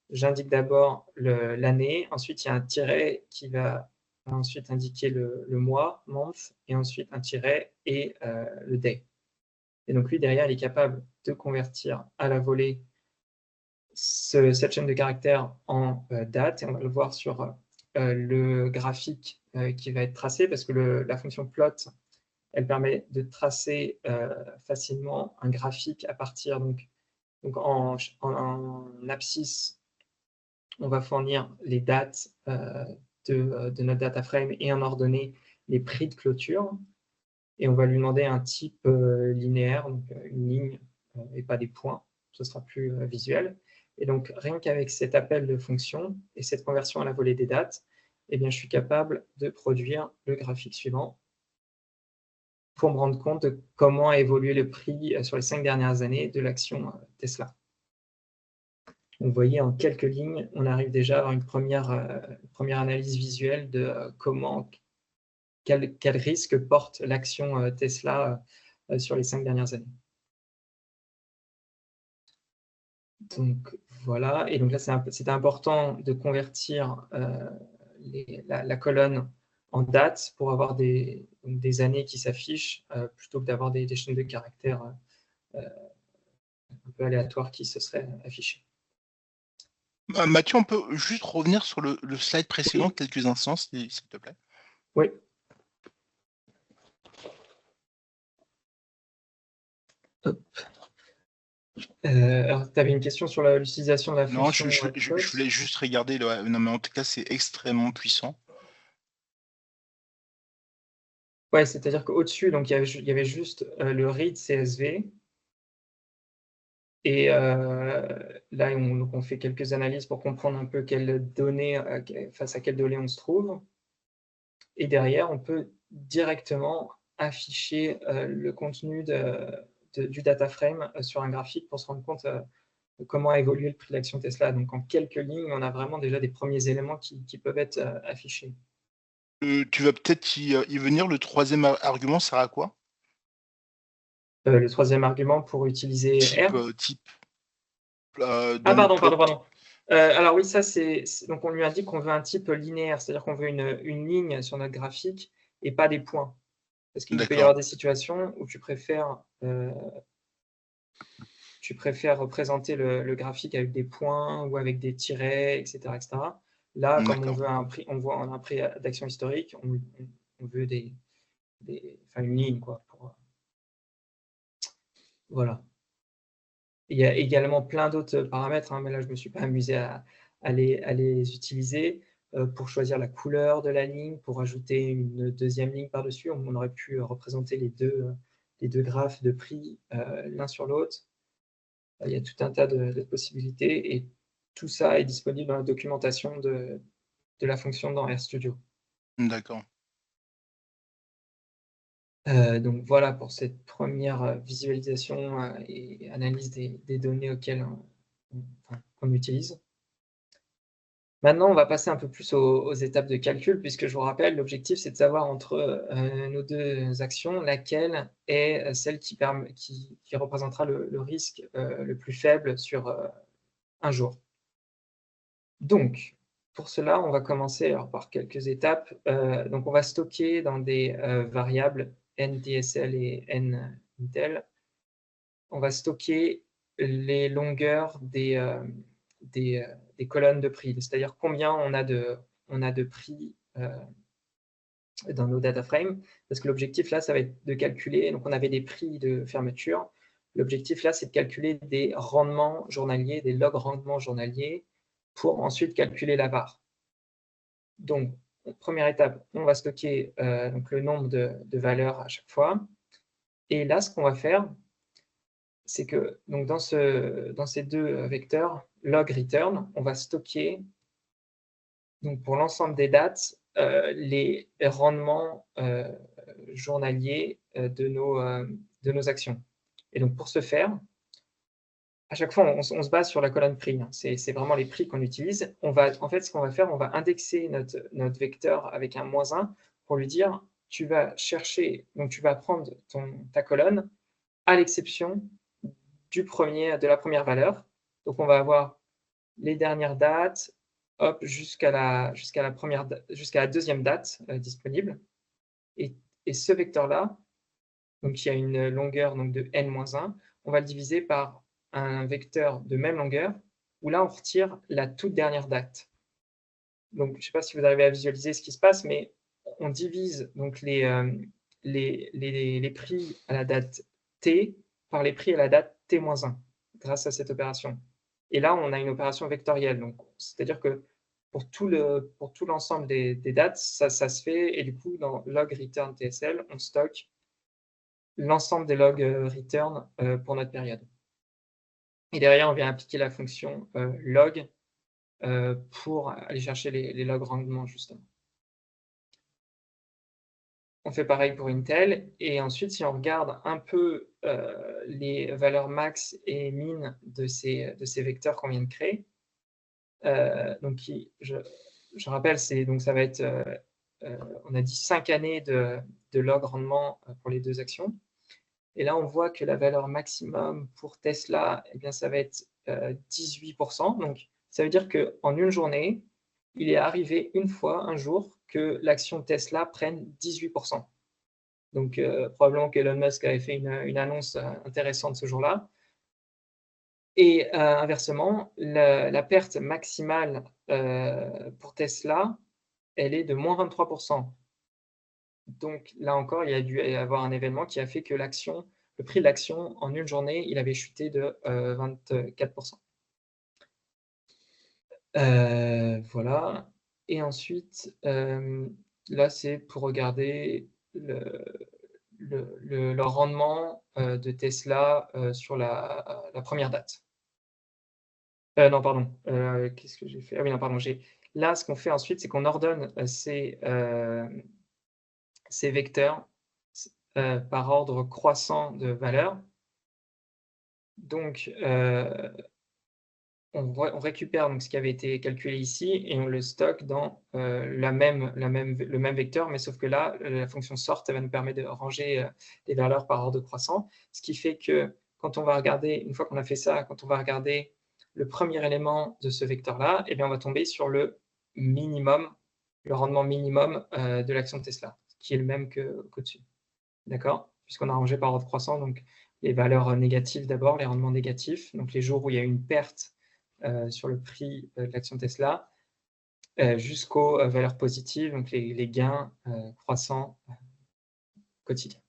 J'indique d'abord l'année, ensuite il y a un tiret qui va ensuite indiquer le mois, month, et ensuite un tiret et le day. Et donc lui derrière il est capable de convertir à la volée cette chaîne de caractères en date, et on va le voir sur le graphique qui va être tracé, parce que la fonction plot, elle permet de tracer facilement un graphique à partir, donc en abscisse, on va fournir les dates de notre data frame et en ordonnée les prix de clôture, et on va lui demander un type linéaire, donc une ligne et pas des points, ce sera plus visuel. Et donc, rien qu'avec cet appel de fonction et cette conversion à la volée des dates, je suis capable de produire le graphique suivant pour me rendre compte de comment a évolué le prix sur les 5 dernières années de l'action Tesla. Donc, vous voyez, en quelques lignes, on arrive déjà à avoir une première analyse visuelle de quel risque porte l'action Tesla sur les 5 dernières années. Donc voilà, et donc là c'était important de convertir la colonne en date pour avoir des années qui s'affichent plutôt que d'avoir des chaînes de caractères un peu aléatoires qui se seraient affichées. Mathieu, on peut juste revenir sur le slide précédent quelques instants, s'il te plaît. Oui. Hop. Alors, tu avais une question sur l'utilisation de la fonction. Non, je voulais juste regarder. Non, mais en tout cas, c'est extrêmement puissant. Ouais, c'est-à-dire qu'au-dessus, donc il y avait juste le read CSV. Et là, on fait quelques analyses pour comprendre un peu quelles données, face à quelles données on se trouve. Et derrière, on peut directement afficher le contenu du data frame sur un graphique pour se rendre compte de comment a évolué le prix de l'action Tesla. Donc, en quelques lignes, on a vraiment déjà des premiers éléments qui peuvent être affichés. Tu vas peut-être y venir. Le troisième argument sert à quoi? Le troisième argument pour utiliser R. Pardon. Alors oui, ça c'est donc on lui indique qu'on veut un type linéaire, c'est-à-dire qu'on veut une ligne sur notre graphique et pas des points. Parce qu'il peut y avoir des situations où tu préfères représenter le graphique avec des points ou avec des tirets, etc. Là, comme on veut un prix, on a un prix d'action historique, on veut une ligne, quoi. Voilà. Il y a également plein d'autres paramètres, mais là, je ne me suis pas amusé à les utiliser. pour choisir la couleur de la ligne, pour ajouter une deuxième ligne par-dessus. On aurait pu représenter les deux graphes de prix l'un sur l'autre. Il y a tout un tas de possibilités et tout ça est disponible dans la documentation de la fonction dans RStudio. D'accord. Donc voilà pour cette première visualisation et analyse des données auxquelles qu'on utilise. Maintenant, on va passer un peu plus aux étapes de calcul, puisque je vous rappelle, l'objectif, c'est de savoir entre nos deux actions, laquelle est celle qui représentera le risque le plus faible sur un jour. Donc, pour cela, on va commencer alors, par quelques étapes. Donc, on va stocker dans des variables nDSL et nIntel. On va stocker les longueurs des colonnes de prix, c'est-à-dire combien on a de prix dans nos data frames, parce que l'objectif là, ça va être de calculer, donc on avait des prix de fermeture, l'objectif là, c'est de calculer des rendements journaliers, des logs rendements journaliers, pour ensuite calculer la VAR. Donc, première étape, on va stocker donc le nombre de valeurs à chaque fois, et là, ce qu'on va faire, c'est que donc dans ces deux vecteurs, log return, on va stocker donc pour l'ensemble des dates les rendements journaliers de nos actions. Et donc pour ce faire, à chaque fois, on se base sur la colonne prix. C'est vraiment les prix qu'on utilise. En fait, ce qu'on va faire, on va indexer notre vecteur avec un -1 pour lui dire, tu vas chercher, donc tu vas prendre ta colonne à l'exception de la première valeur. Donc, on va avoir les dernières dates, hop, jusqu'à la deuxième date disponible. Et ce vecteur-là, donc il y a une longueur donc, de n-1, on va le diviser par un vecteur de même longueur, où là, on retire la toute dernière date. Donc, je ne sais pas si vous arrivez à visualiser ce qui se passe, mais on divise donc les prix à la date t par les prix à la date t-1 grâce à cette opération. Et là, on a une opération vectorielle. Donc, c'est-à-dire que pour tout l'ensemble des dates, ça se fait. Et du coup, dans log return TSL, on stocke l'ensemble des logs return pour notre période. Et derrière, on vient appliquer la fonction log pour aller chercher les logs rendements, justement. On fait pareil pour Intel. Et ensuite, si on regarde un peu les valeurs max et min de ces vecteurs qu'on vient de créer, donc je rappelle, donc ça va être, on a dit 5 années de log rendement pour les deux actions. Et là, on voit que la valeur maximum pour Tesla, eh bien, ça va être 18%. Donc, ça veut dire qu'en une journée, il est arrivé une fois, un jour, que l'action Tesla prenne 18%. Donc, probablement qu'Elon Musk avait fait une annonce intéressante ce jour-là. Et inversement, la perte maximale pour Tesla, elle est de moins 23%. Donc, là encore, il y a dû y avoir un événement qui a fait que le prix de l'action, en une journée, il avait chuté de 24%. Voilà. Et ensuite, là, c'est pour regarder le rendement de Tesla sur la première date. Non, pardon. Qu'est-ce que j'ai fait? Ah oui, non, pardon. Là, ce qu'on fait ensuite, c'est qu'on ordonne ces vecteurs par ordre croissant de valeur. Donc, on récupère donc ce qui avait été calculé ici et on le stocke dans le même vecteur, mais sauf que là, la fonction sort va nous permettre de ranger les valeurs par ordre croissant, ce qui fait que quand on va regarder, une fois qu'on a fait ça, quand on va regarder le premier élément de ce vecteur-là, eh bien, on va tomber sur le rendement minimum de l'action de Tesla, qui est le même qu'au-dessus. D'accord? Puisqu'on a rangé par ordre croissant, donc les valeurs négatives d'abord, les rendements négatifs, donc les jours où il y a une perte sur le prix de l'action Tesla, jusqu'aux valeurs positives, donc les gains croissants quotidiens.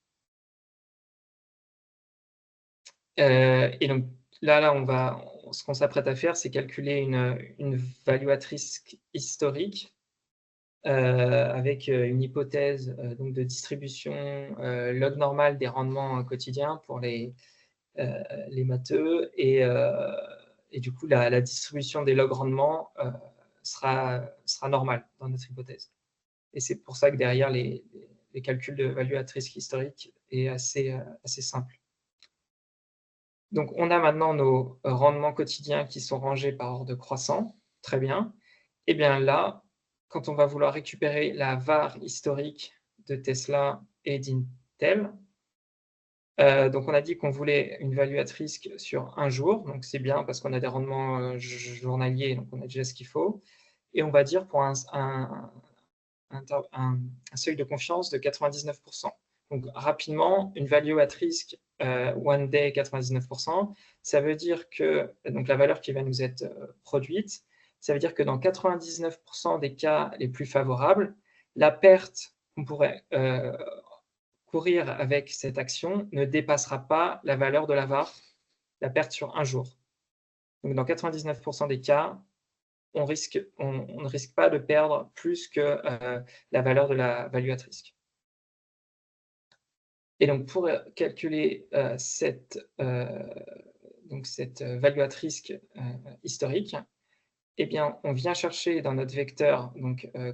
Et donc là, ce qu'on s'apprête à faire, c'est calculer une valuatrice historique avec une hypothèse donc de distribution log normal des rendements quotidiens pour les matheux, et du coup, la distribution des log rendements sera normale dans notre hypothèse. Et c'est pour ça que derrière, les calculs de value at risk historique est assez simple. Donc, on a maintenant nos rendements quotidiens qui sont rangés par ordre croissant. Très bien. Et bien là, quand on va vouloir récupérer la VAR historique de Tesla et d'Intel, donc on a dit qu'on voulait une value at risk sur un jour. Donc, c'est bien parce qu'on a des rendements journaliers, donc on a déjà ce qu'il faut. Et on va dire pour un seuil de confiance de 99%. Donc, rapidement, une value at risk one day 99%, ça veut dire que donc la valeur qui va nous être produite, ça veut dire que dans 99% des cas les plus favorables, la perte qu'on pourrait courir avec cette action ne dépassera pas la valeur de la VAR, la perte sur un jour. Donc, dans 99% des cas, on ne risque pas de perdre plus que la valeur de la value at risk. Et donc, pour calculer cette value at risk historique, eh bien, on vient chercher dans notre vecteur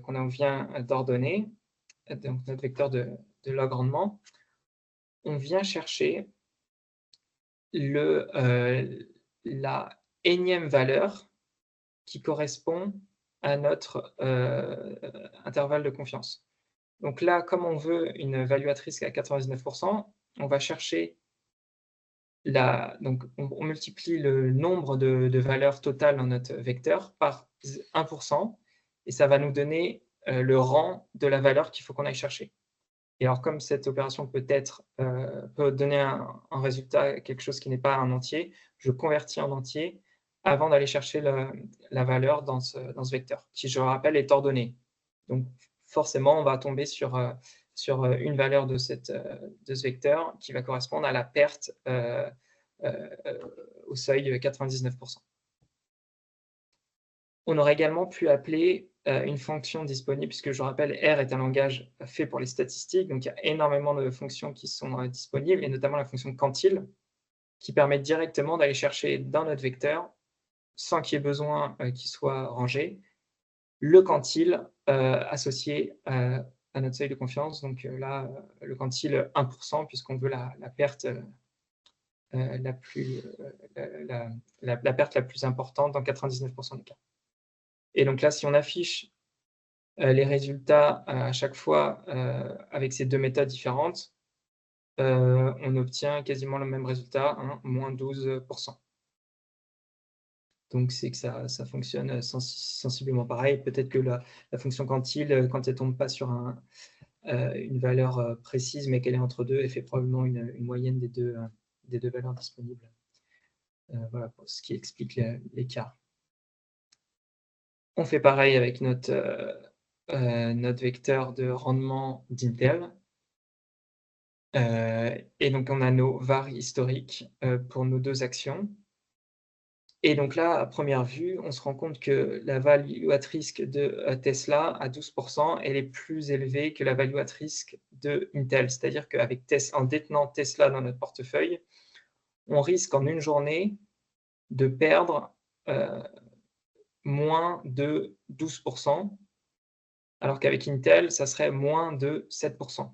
qu'on vient d'ordonner, donc notre vecteur de log rendement, on vient chercher la énième valeur qui correspond à notre intervalle de confiance. Donc là, comme on veut une value at risk à 99%, on va chercher donc on multiplie le nombre de valeurs totales dans notre vecteur par 1%, et ça va nous donner le rang de la valeur qu'il faut qu'on aille chercher. Et alors, comme cette opération peut donner un résultat, quelque chose qui n'est pas un entier, je convertis en entier avant d'aller chercher la valeur dans ce vecteur, qui, je rappelle, est ordonné. Donc, forcément, on va tomber sur une valeur de ce vecteur qui va correspondre à la perte au seuil de 99%. On aurait également pu appeler une fonction disponible, puisque je rappelle, R est un langage fait pour les statistiques, donc il y a énormément de fonctions qui sont disponibles, et notamment la fonction quantile, qui permet directement d'aller chercher dans notre vecteur, sans qu'il y ait besoin qu'il soit rangé, le quantile associé à notre seuil de confiance. Donc là, le quantile 1%, puisqu'on veut la perte la perte la plus importante dans 99% des cas. Et donc là, si on affiche les résultats à chaque fois avec ces deux méthodes différentes, on obtient quasiment le même résultat, hein, moins 12%. Donc, c'est que ça fonctionne sensiblement pareil. Peut-être que la fonction quantile, quand elle ne tombe pas sur une valeur précise, mais qu'elle est entre deux, elle fait probablement une moyenne des deux valeurs disponibles. Voilà, ce qui explique l'écart. On fait pareil avec notre vecteur de rendement d'Intel. Et donc, on a nos var historiques pour nos deux actions. Et donc là, à première vue, on se rend compte que la value at risk de Tesla à 12%, elle est plus élevée que la value at risk de Intel. C'est-à-dire qu'en détenant Tesla dans notre portefeuille, on risque en une journée de perdre moins de 12%, alors qu'avec Intel, ça serait moins de 7%.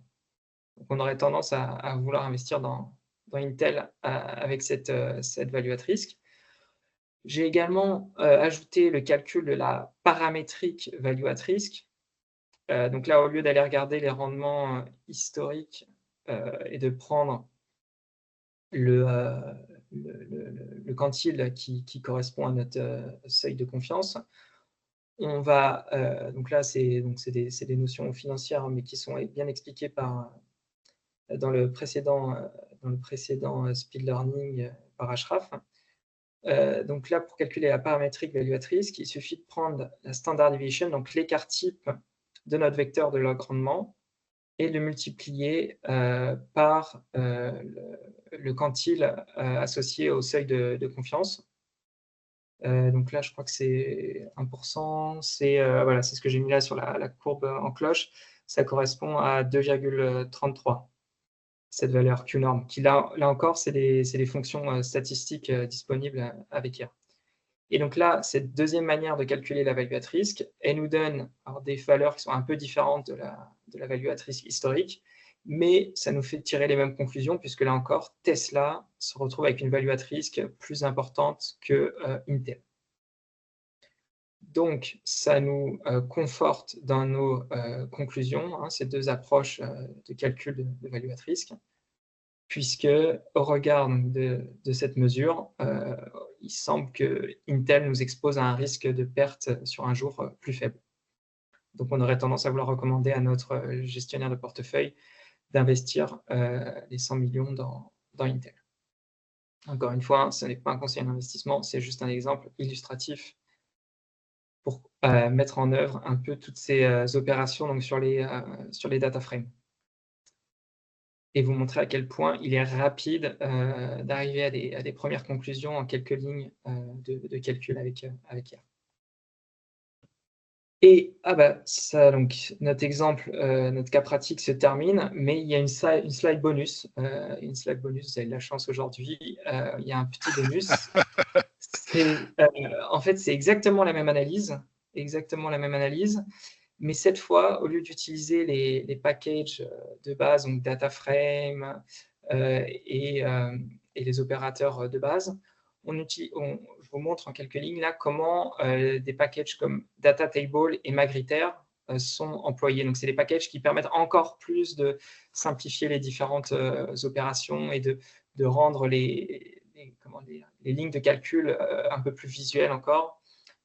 Donc, on aurait tendance à vouloir investir dans Intel avec cette value at risk. J'ai également ajouté le calcul de la paramétrique value at risk. Donc là, au lieu d'aller regarder les rendements historiques et de prendre le quantile qui correspond à notre seuil de confiance, on va, donc là, c'est des notions financières, mais qui sont bien expliquées dans le précédent speed learning par Ashraf. Donc là, pour calculer la paramétrique value at risk, il suffit de prendre la standard deviation, donc l'écart type de notre vecteur de log rendement, et de le multiplier par le quantile associé au seuil de confiance. Donc là, je crois que c'est 1%. Voilà, c'est ce que j'ai mis là sur la courbe en cloche. Ça correspond à 2,33, cette valeur Q-norm, qui là encore, c'est des fonctions statistiques disponibles avec R. Et donc là, cette deuxième manière de calculer la value at risk, elle nous donne des valeurs qui sont un peu différentes de la value at risk historique, mais ça nous fait tirer les mêmes conclusions, puisque là encore, Tesla se retrouve avec une value at risk plus importante que Intel. Donc, ça nous conforte dans nos conclusions, ces deux approches de calcul de value at risk, puisque au regard de cette mesure, il semble que Intel nous expose à un risque de perte sur un jour plus faible. Donc, on aurait tendance à vouloir recommander à notre gestionnaire de portefeuille d'investir les 100 millions dans Intel. Encore une fois, ce n'est pas un conseil d'investissement, c'est juste un exemple illustratif pour mettre en œuvre un peu toutes ces opérations donc sur les data frames. Et vous montrer à quel point il est rapide d'arriver à des premières conclusions en quelques lignes de calcul avec R. Et ça, donc, notre exemple, notre cas pratique se termine, mais il y a une slide bonus. Une slide bonus, vous avez de la chance aujourd'hui. Il y a un petit bonus. En fait, c'est exactement la même analyse, mais cette fois, au lieu d'utiliser les packages de base, donc DataFrame et les opérateurs de base, je vous montre en quelques lignes là comment des packages comme DataTable et Magriter sont employés. Donc, c'est des packages qui permettent encore plus de simplifier les différentes opérations et de rendre les lignes de calcul un peu plus visuelles encore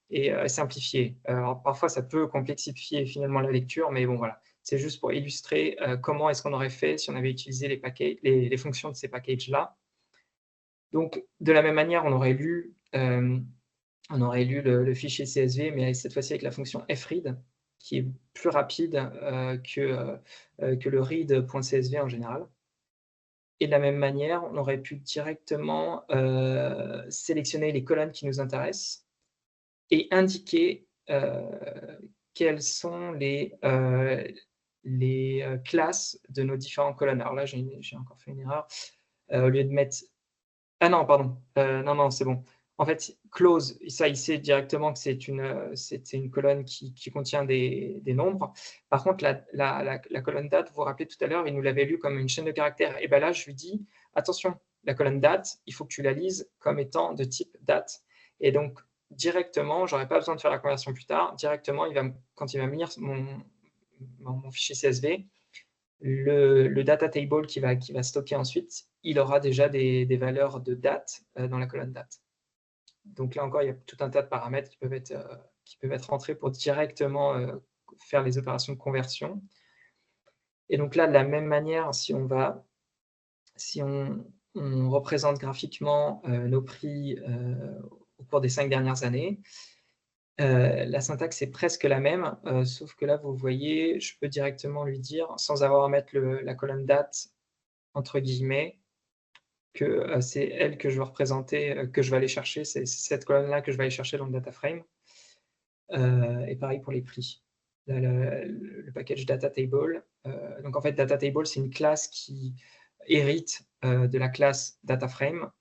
et simplifiées. Alors, parfois, ça peut complexifier finalement la lecture, mais bon, voilà. C'est juste pour illustrer comment est-ce qu'on aurait fait si on avait utilisé les fonctions de ces packages-là. Donc, de la même manière, on aurait lu le fichier CSV, mais cette fois-ci avec la fonction fread, qui est plus rapide que le read.csv en général. Et de la même manière, on aurait pu directement sélectionner les colonnes qui nous intéressent et indiquer quelles sont les classes de nos différentes colonnes. Alors là, j'ai encore fait une erreur. Au lieu de mettre... Ah non, pardon. Non, c'est bon. En fait, close, ça, il sait directement que c'est une colonne qui contient des nombres. Par contre, la colonne date, vous vous rappelez tout à l'heure, il nous l'avait lu comme une chaîne de caractères. Et bien là, je lui dis, attention, la colonne date, il faut que tu la lises comme étant de type date. Et donc, directement, je n'aurai pas besoin de faire la conversion plus tard. Directement, quand il va me lire mon fichier CSV, le data table qui va stocker ensuite, il aura déjà des valeurs de date dans la colonne date. Donc là encore, il y a tout un tas de paramètres qui peuvent être rentrés pour directement faire les opérations de conversion. Et donc là, de la même manière, si on représente graphiquement nos prix au cours des 5 dernières années, la syntaxe est presque la même, sauf que là, vous voyez, je peux directement lui dire, sans avoir à mettre la colonne date entre guillemets, que c'est elle que je vais représenter, que je vais aller chercher, c'est cette colonne-là que je vais aller chercher dans le data frame. Et pareil pour les prix. Là, le package data table. Donc en fait, data table, c'est une classe qui hérite de la classe data frame.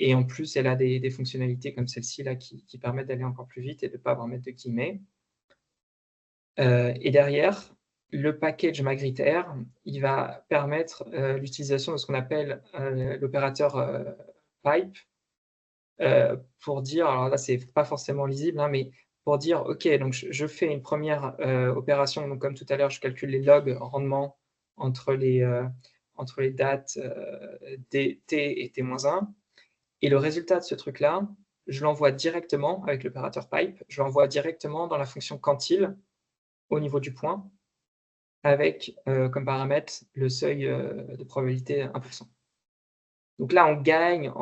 Et en plus, elle a des fonctionnalités comme celle-ci là qui permettent d'aller encore plus vite et de ne pas avoir à mettre de guillemets. Et derrière, le package Magriter, il va permettre l'utilisation de ce qu'on appelle l'opérateur pipe pour dire, alors là, c'est pas forcément lisible, hein, mais pour dire, OK, donc je fais une première opération, donc comme tout à l'heure, je calcule les logs rendement entre les dates T et T-1, et le résultat de ce truc-là, je l'envoie directement avec l'opérateur pipe, je l'envoie directement dans la fonction quantile au niveau du point, avec comme paramètre le seuil de probabilité 1%. Donc là, on gagne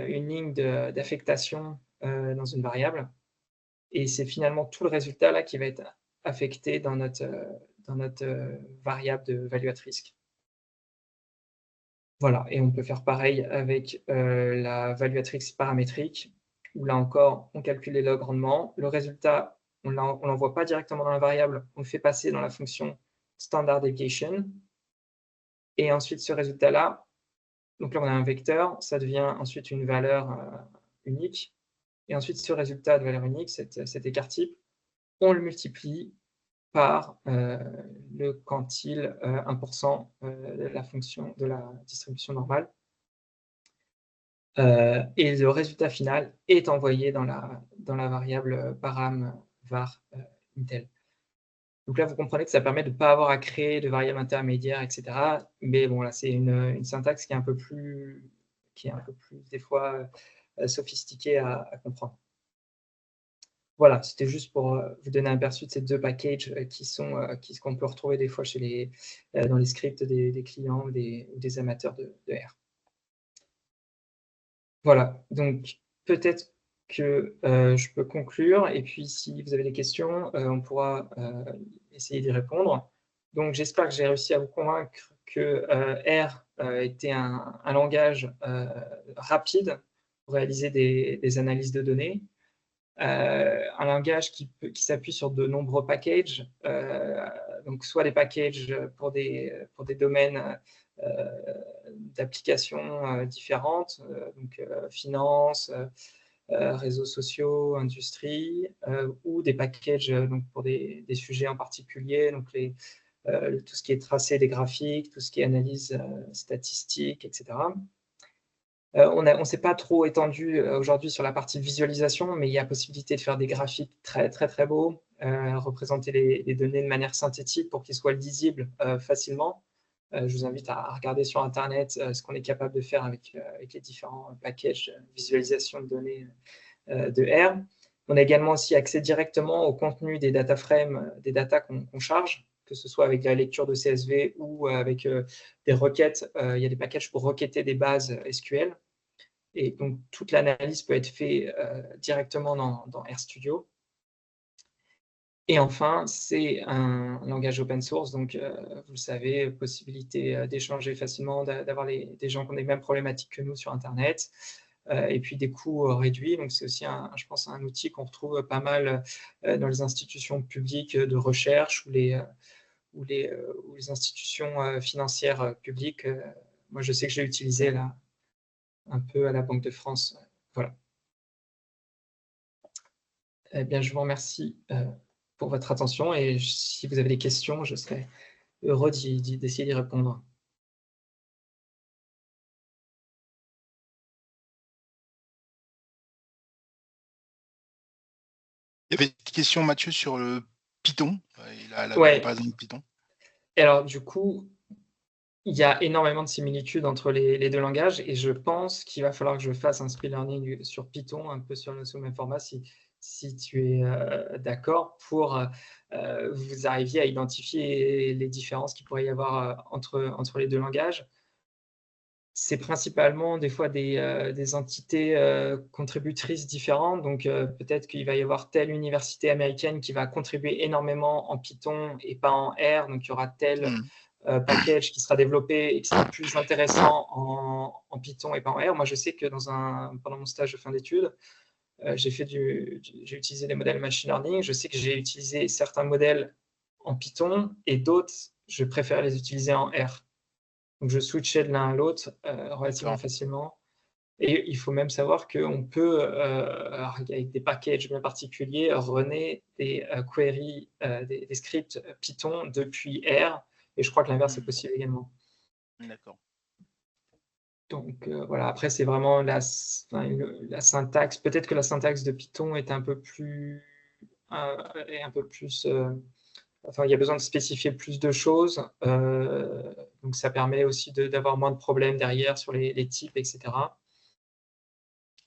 une ligne d'affectation dans une variable, et c'est finalement tout le résultat là qui va être affecté dans notre variable de value at risk. Voilà, et on peut faire pareil avec la value at risk paramétrique. où là encore, on calcule les logs rendement. Le résultat, on ne l'envoie pas directement dans la variable, on le fait passer dans la fonction standard deviation. Et ensuite, ce résultat-là, donc là, on a un vecteur, ça devient ensuite une valeur unique. Et ensuite, ce résultat de valeur unique, cet écart type, on le multiplie par le quantile 1% de la fonction de la distribution normale. Et le résultat final est envoyé dans la variable param var intel. Donc là, vous comprenez que ça permet de ne pas avoir à créer de variables intermédiaires, etc. Mais bon, là, c'est une syntaxe qui est un peu plus, des fois, sophistiquée à comprendre. Voilà, c'était juste pour vous donner un aperçu de ces deux packages qu'on peut retrouver des fois dans les scripts des clients ou des amateurs de R. Voilà, donc peut-être que je peux conclure, et puis si vous avez des questions, on pourra essayer d'y répondre. Donc j'espère que j'ai réussi à vous convaincre que R était un langage rapide pour réaliser des analyses de données, un langage qui s'appuie sur de nombreux packages, donc soit des packages pour des domaines d'applications différentes, donc finance, réseaux sociaux, industrie, ou des packages donc pour des sujets en particulier, donc tout ce qui est tracé des graphiques, tout ce qui est analyse statistique, etc. On ne s'est pas trop étendu aujourd'hui sur la partie visualisation, mais il y a possibilité de faire des graphiques très, très, très beaux, représenter les données de manière synthétique pour qu'ils soient lisibles facilement. Je vous invite à regarder sur Internet ce qu'on est capable de faire avec les différents packages de visualisation de données de R. On a également aussi accès directement au contenu des data frames, des data qu'on charge, que ce soit avec la lecture de CSV ou avec des requêtes. Il y a des packages pour requêter des bases SQL. Et donc, toute l'analyse peut être faite directement dans RStudio. Et enfin, c'est un langage open source, donc vous le savez, possibilité d'échanger facilement, d'avoir des gens qui ont les mêmes problématiques que nous sur Internet, et puis des coûts réduits. Donc c'est aussi, je pense, un outil qu'on retrouve pas mal dans les institutions publiques de recherche ou les institutions financières publiques. Moi, je sais que je l'ai utilisé là, un peu à la Banque de France. Voilà. Eh bien, je vous remercie pour votre attention, et si vous avez des questions, je serai heureux d'essayer d'y répondre. Il y avait une question, Mathieu, sur le Python, la Ouais. comparaison de Python. Et alors, du coup, il y a énormément de similitudes entre les deux langages, et je pense qu'il va falloir que je fasse un speed learning sur Python, un peu sur le même format, si tu es d'accord, pour vous arriviez à identifier les différences qu'il pourrait y avoir entre les deux langages. C'est principalement des fois des entités contributrices différentes. Donc, peut-être qu'il va y avoir telle université américaine qui va contribuer énormément en Python et pas en R. Donc, il y aura tel package qui sera développé et qui sera plus intéressant en Python et pas en R. Moi, je sais que pendant mon stage de fin d'études, j'ai utilisé des modèles machine learning. Je sais que j'ai utilisé certains modèles en Python et d'autres, je préfère les utiliser en R. Donc, je switchais de l'un à l'autre relativement facilement. Et il faut même savoir qu'on peut, avec des packages bien particuliers, runner des queries, des scripts Python depuis R. Et je crois que l'inverse est possible également. D'accord. Donc, voilà. Après, c'est vraiment la syntaxe. Peut-être que la syntaxe de Python est un peu plus... Enfin, il y a besoin de spécifier plus de choses, donc ça permet aussi d'avoir moins de problèmes derrière sur les types, etc.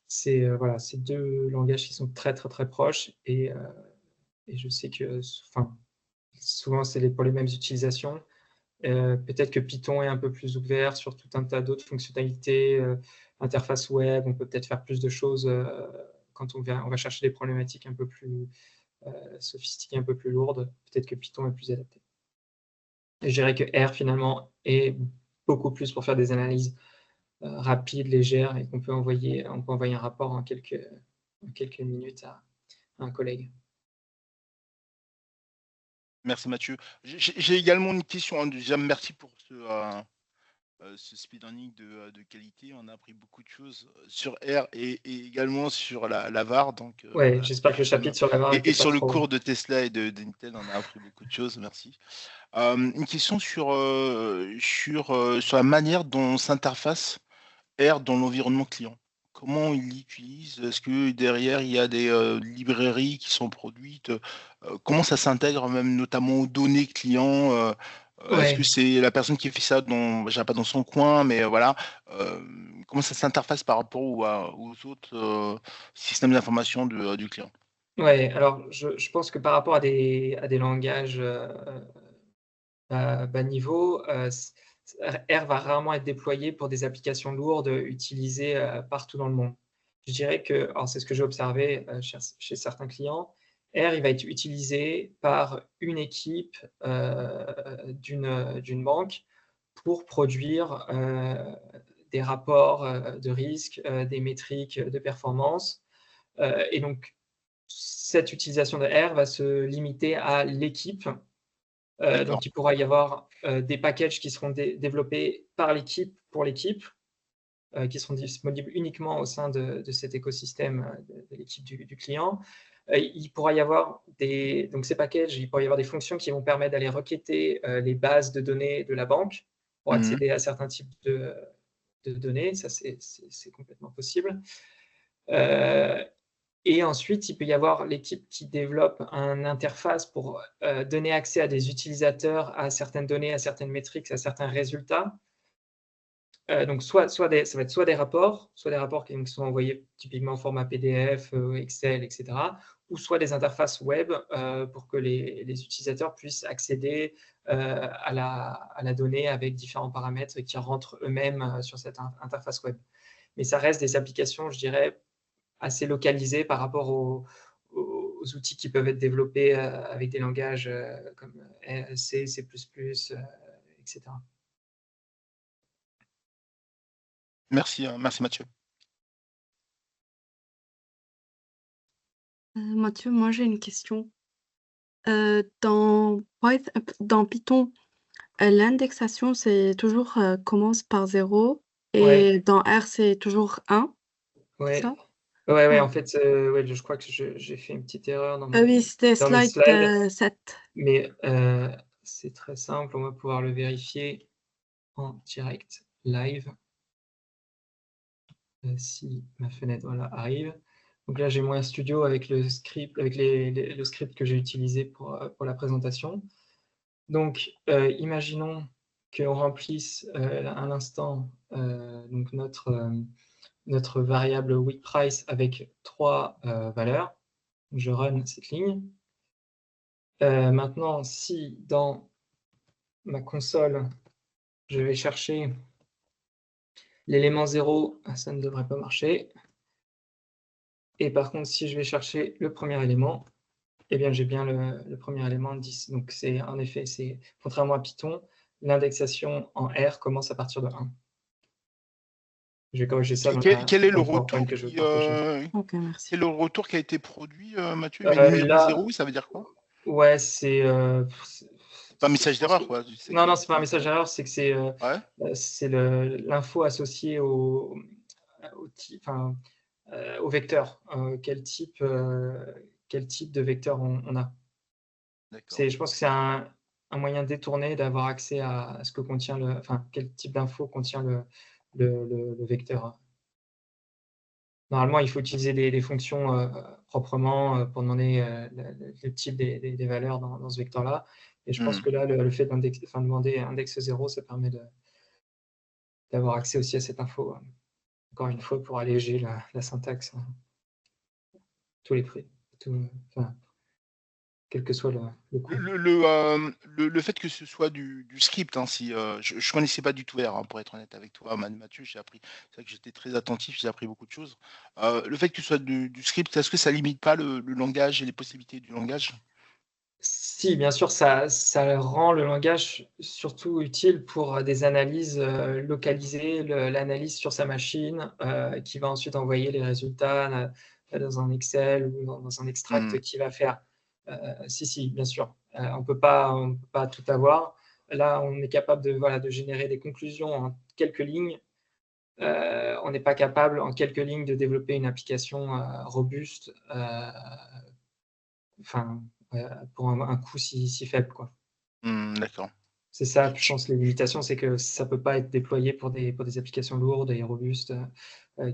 C'est voilà, c'est deux langages qui sont très très très proches, et je sais que, enfin, souvent c'est pour les mêmes utilisations. Peut-être que Python est un peu plus ouvert sur tout un tas d'autres fonctionnalités, interface web. On peut peut-être faire plus de choses quand on va chercher des problématiques un peu plus sophistiquées, un peu plus lourdes. Ensuite que Python est plus adapté. Et je dirais que R, finalement, est beaucoup plus pour faire des analyses rapides, légères, et qu'on peut envoyer un rapport en quelques quelques minutes à un collègue. Merci Mathieu. J'ai également une question. Hein. Déjà, merci pour ce speed learning de qualité. On a appris beaucoup de choses sur R et également sur la VAR. Donc, Ouais, voilà, j'espère que le chapitre sur la VAR et n'était pas sur le trop... cours de Tesla et d'Intel, on a appris beaucoup de choses. Merci. Une question sur la manière dont s'interface R dans l'environnement client. Comment il l'utilise? Est-ce que derrière, il y a des librairies qui sont produites? Comment ça s'intègre même notamment aux données clients? Est-ce que Ouais. c'est la personne qui fait ça je dirais pas dans son coin, mais voilà. Comment ça s'interface par rapport aux autres systèmes d'information du client? Ouais, alors je pense que par rapport à des langages bas niveau, R va rarement être déployé pour des applications lourdes utilisées partout dans le monde. Je dirais que, alors c'est ce que j'ai observé chez certains clients, R il va être utilisé par une équipe d'une banque pour produire des rapports de risque, des métriques de performance. Et donc, cette utilisation de R va se limiter à l'équipe. D'accord. Donc, il pourra y avoir des packages qui seront développés par l'équipe, pour l'équipe, qui seront disponibles uniquement au sein de cet écosystème de l'équipe du client. Il pourra y avoir donc ces packages, il pourra y avoir des fonctions qui vont permettre d'aller requêter les bases de données de la banque pour accéder à certains types de données. Ça, c'est complètement possible. Et ensuite, il peut y avoir l'équipe qui développe une interface pour donner accès à des utilisateurs à certaines données, à certaines métriques, à certains résultats. Donc, ça va être soit des rapports qui sont envoyés typiquement en format PDF, Excel, etc., ou soit des interfaces web pour que les utilisateurs puissent accéder à la donnée avec différents paramètres qui rentrent eux-mêmes sur cette interface web. Mais ça reste des applications, je dirais, assez localisées par rapport aux outils qui peuvent être développés avec des langages comme C, C++, etc. Merci Mathieu. Mathieu, moi j'ai une question. Dans Python, l'indexation commence par 0 et Ouais. dans R c'est toujours 1, Ouais. ça? Ouais, Ouais. en fait, je crois que j'ai fait une petite erreur dans Oui, c'était dans mes slide slides, 7. mais c'est très simple, on va pouvoir le vérifier en direct live si ma fenêtre voilà, arrive. Donc là, j'ai mon RStudio avec le script, avec le script que j'ai utilisé pour la présentation. Donc, imaginons qu'on remplisse à l'instant donc notre variable week price avec 3 valeurs. Je run cette ligne. Maintenant, si dans ma console, je vais chercher l'élément 0, ça ne devrait pas marcher. Et par contre, si je vais chercher le premier élément, eh bien, j'ai bien le premier élément 10. Donc, en effet, contrairement à Python, l'indexation en R commence à partir de 1. Je vais corriger ça Quel est le dans le PowerPoint retour que je vais partager. Ok, merci. Quel est le retour qui a été produit, Mathieu? Numéro 0, ça veut dire quoi? Ouais, c'est pas un message d'erreur, quoi. Non, c'est pas un message d'erreur, c'est que c'est l'info associée au vecteur. Quel type de vecteur on a. Je pense que c'est un moyen détourné d'avoir accès à ce que contient quel type d'info contient le vecteur. Normalement, il faut utiliser des fonctions proprement pour demander le type des valeurs dans ce vecteur-là. Et je pense que là, le fait de demander index 0, ça permet d'avoir accès aussi à cette info. Encore une fois, pour alléger la syntaxe, tous les prix, quel que soit le coût. Le fait que ce soit du script, hein, je ne connaissais pas du tout R, hein, pour être honnête avec toi, Mathieu, j'ai appris. C'est vrai que j'étais très attentif, j'ai appris beaucoup de choses. Le fait que ce soit du script, est-ce que ça limite pas le langage et les possibilités du langage? Si, bien sûr, ça rend le langage surtout utile pour des analyses localisées, l'analyse sur sa machine, qui va ensuite envoyer les résultats dans un Excel ou dans un extract Hmm. qui va faire. Si, bien sûr. On peut pas tout avoir. Là, on est capable de générer des conclusions en quelques lignes. On n'est pas capable, en quelques lignes, de développer une application robuste, pour un coût si faible, quoi. D'accord. C'est ça, je pense, les limitations, c'est que ça peut pas être déployé pour des applications lourdes et robustes,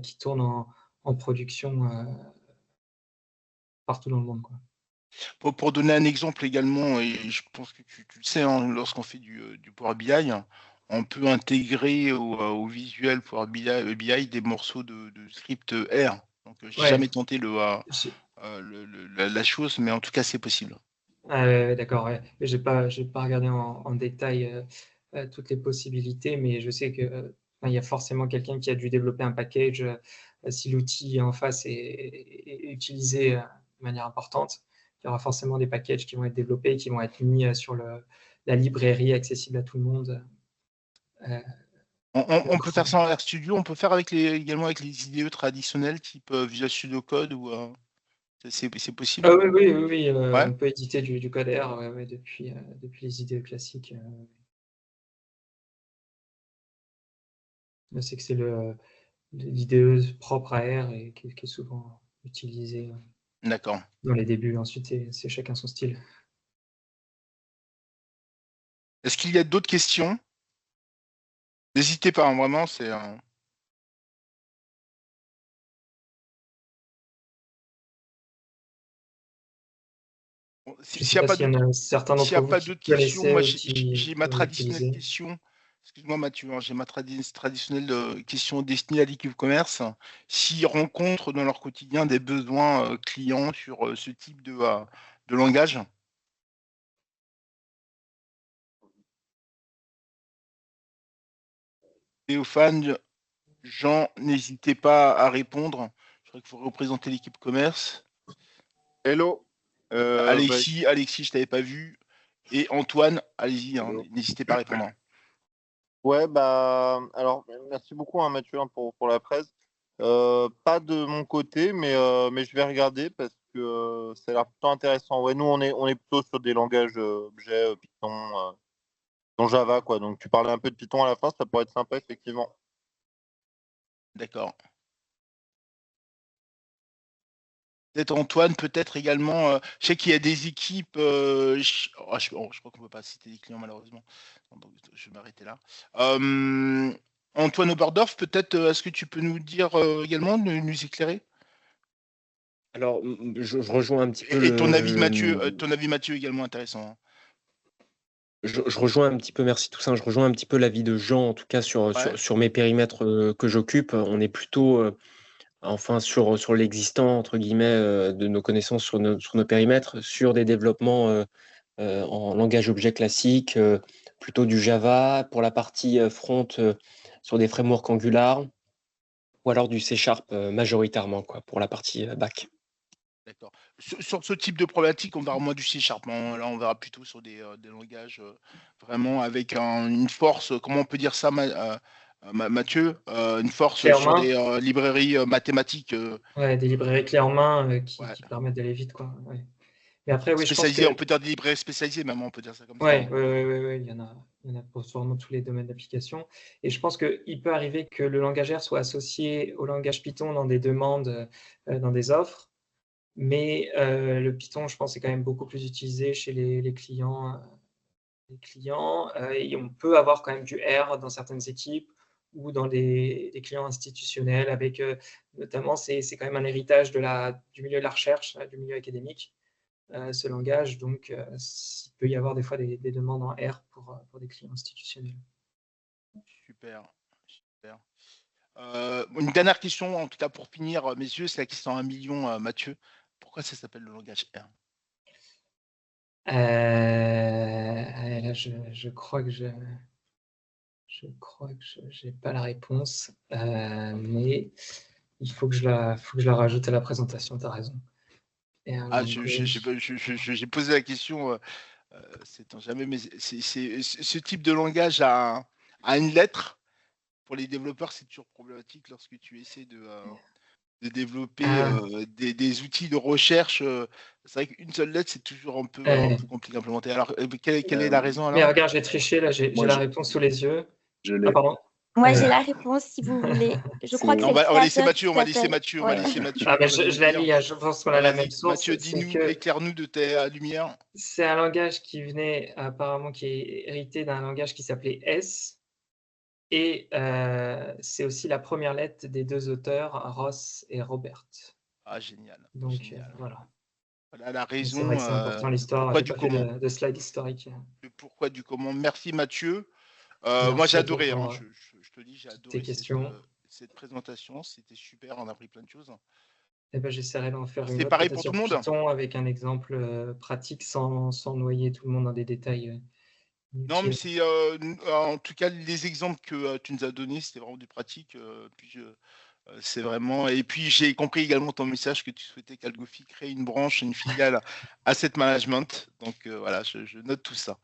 qui tournent en production, partout dans le monde, quoi. Pour donner un exemple également, et je pense que tu le sais, hein, lorsqu'on fait du Power BI, on peut intégrer au visuel Power BI des morceaux de script R. Donc, j'ai Ouais. jamais tenté J'ai la chose, mais en tout cas, c'est possible. ouais, d'accord, ouais. Mais j'ai pas regardé en détail, toutes les possibilités, mais je sais que, il y a forcément quelqu'un qui a dû développer un package, si l'outil en face est utilisé, de manière importante. Il y aura forcément des packages qui vont être développés, qui vont être mis, sur la librairie accessible à tout le monde, On peut faire ça en RStudio, on peut faire également avec les IDE traditionnels type Visual Studio Code ou c'est possible? Ah oui, Ouais. on peut éditer du code R, ouais, depuis les IDE classiques, je sais que c'est l'IDE propre à R et qui est souvent utilisé, D'accord. dans les débuts. Ensuite, c'est chacun son style. Est-ce qu'il y a d'autres questions? N'hésitez pas, hein, vraiment, Je s'il sais n'y a pas pas s'il y en d'autres a certains s'il y d'entre a vous pas qui d'autres questions, connaissaient moi ou qui j'ai ma ont traditionnelle utilisé. question. Excuse-moi Mathieu, hein, j'ai ma traditionnelle question destinée à l'équipe commerce. S'ils rencontrent dans leur quotidien des besoins clients sur ce type de langage. Théophane, Jean, n'hésitez pas à répondre. Je crois qu'il faut représenter l'équipe commerce. Hello. Alexis, je t'avais pas vu. Et Antoine, allez-y, hein, n'hésitez pas à répondre. Ouais, alors merci beaucoup, hein, Mathieu, hein, pour la presse. Pas de mon côté, mais je vais regarder parce que ça a l'air plutôt intéressant. Ouais, nous on est plutôt sur des langages objets, Python, dans Java, quoi. Donc tu parlais un peu de Python à la fin, ça pourrait être sympa, effectivement. D'accord. Peut-être Antoine, peut-être également. Je sais qu'il y a des équipes. Je crois qu'on ne peut pas citer les clients malheureusement. Donc, je vais m'arrêter là. Antoine Oberdorf, peut-être, est-ce que tu peux nous dire également, nous éclairer? Alors, je rejoins un petit peu Et ton avis, Mathieu, également intéressant. Hein. Je rejoins un petit peu, merci Toussaint, je rejoins un petit peu l'avis de Jean, en tout cas Ouais. sur mes périmètres que j'occupe. On est plutôt sur l'existant, entre guillemets, de nos connaissances sur nos périmètres, sur des développements en langage objet classique, plutôt du Java, pour la partie front, sur des frameworks Angular, ou alors du C# majoritairement, quoi, pour la partie back. D'accord. Sur ce type de problématique, on verra moins du C#. Hein. Là, on verra plutôt sur des langages vraiment avec une force, comment on peut dire ça, Mathieu, une force Clé en sur main. des librairies mathématiques Ouais, des librairies clés en main, ouais. qui permettent d'aller vite, quoi. Ouais. Mais après, oui, je pense spécialisées, que on peut dire des librairies spécialisées, même, on peut dire ça comme ça. ouais, Hein. ouais, il y en a pour vraiment tous les domaines d'application. Et je pense qu'il peut arriver que le langage R soit associé au langage Python dans des demandes, dans des offres. Mais le Python, je pense, est quand même beaucoup plus utilisé chez les clients, et on peut avoir quand même du R dans certaines équipes ou dans des clients institutionnels avec, notamment, c'est quand même un héritage du milieu de la recherche, du milieu académique, ce langage. Donc, il peut y avoir des fois des demandes en R pour des clients institutionnels. Super. Une dernière question, en tout cas pour finir, messieurs, c'est la question à 1 million, Mathieu. Pourquoi ça s'appelle le langage R? Là, je crois que je n'ai pas la réponse, mais il faut que je la rajoute à la présentation, tu as raison. J'ai posé la question, sait-on jamais, mais ce type de langage a une lettre. Pour les développeurs, c'est toujours problématique lorsque tu essaies de développer Ah, des outils de recherche. C'est vrai qu'une seule lettre, c'est toujours un peu compliqué à implémenter. Alors, quelle est la raison mais alors? regarde, j'ai triché, là, j'ai Moi, la réponse sous les yeux. je Ah, l'ai. pardon. Moi, Euh, j'ai la réponse si vous voulez. Je crois que C'est- c'est On le va laisser créateur Mathieu, qui on va laisser s'appelle. Mathieu, on va Ouais. laisser Mathieu. Ah, mais qui va nous je la dire. lis, hein, je pense qu'on a la Vas-y, même source. Mathieu, C'est dis-nous, que éclaire-nous de ta lumière. c'est un langage qui venait apparemment, qui est hérité d'un langage qui s'appelait S. Et c'est aussi la première lettre des deux auteurs, Ross et Robert. Ah, génial. Donc Génial. voilà. Voilà la Mais c'est raison. vrai que c'est important Le l'histoire. pourquoi J'ai du pas fait comment. de slide historique. Le pourquoi du comment. Merci Mathieu. Moi, Merci j'ai à toi adoré. pour Je te dis, j'ai tes adoré questions. cette présentation. C'était super. On a appris plein de choses. Eh ben, j'essaierai d'en faire une C'est autre pareil peut-être pour sur tout le monde. Python avec un exemple pratique sans noyer tout le monde dans des détails Non, mais inutiles. c'est en tout cas les exemples que tu nous as donnés, c'était vraiment du pratique. C'est vraiment. Et puis j'ai compris également ton message que tu souhaitais qu'Algofi crée une branche, une filiale asset management. Donc voilà, je note tout ça.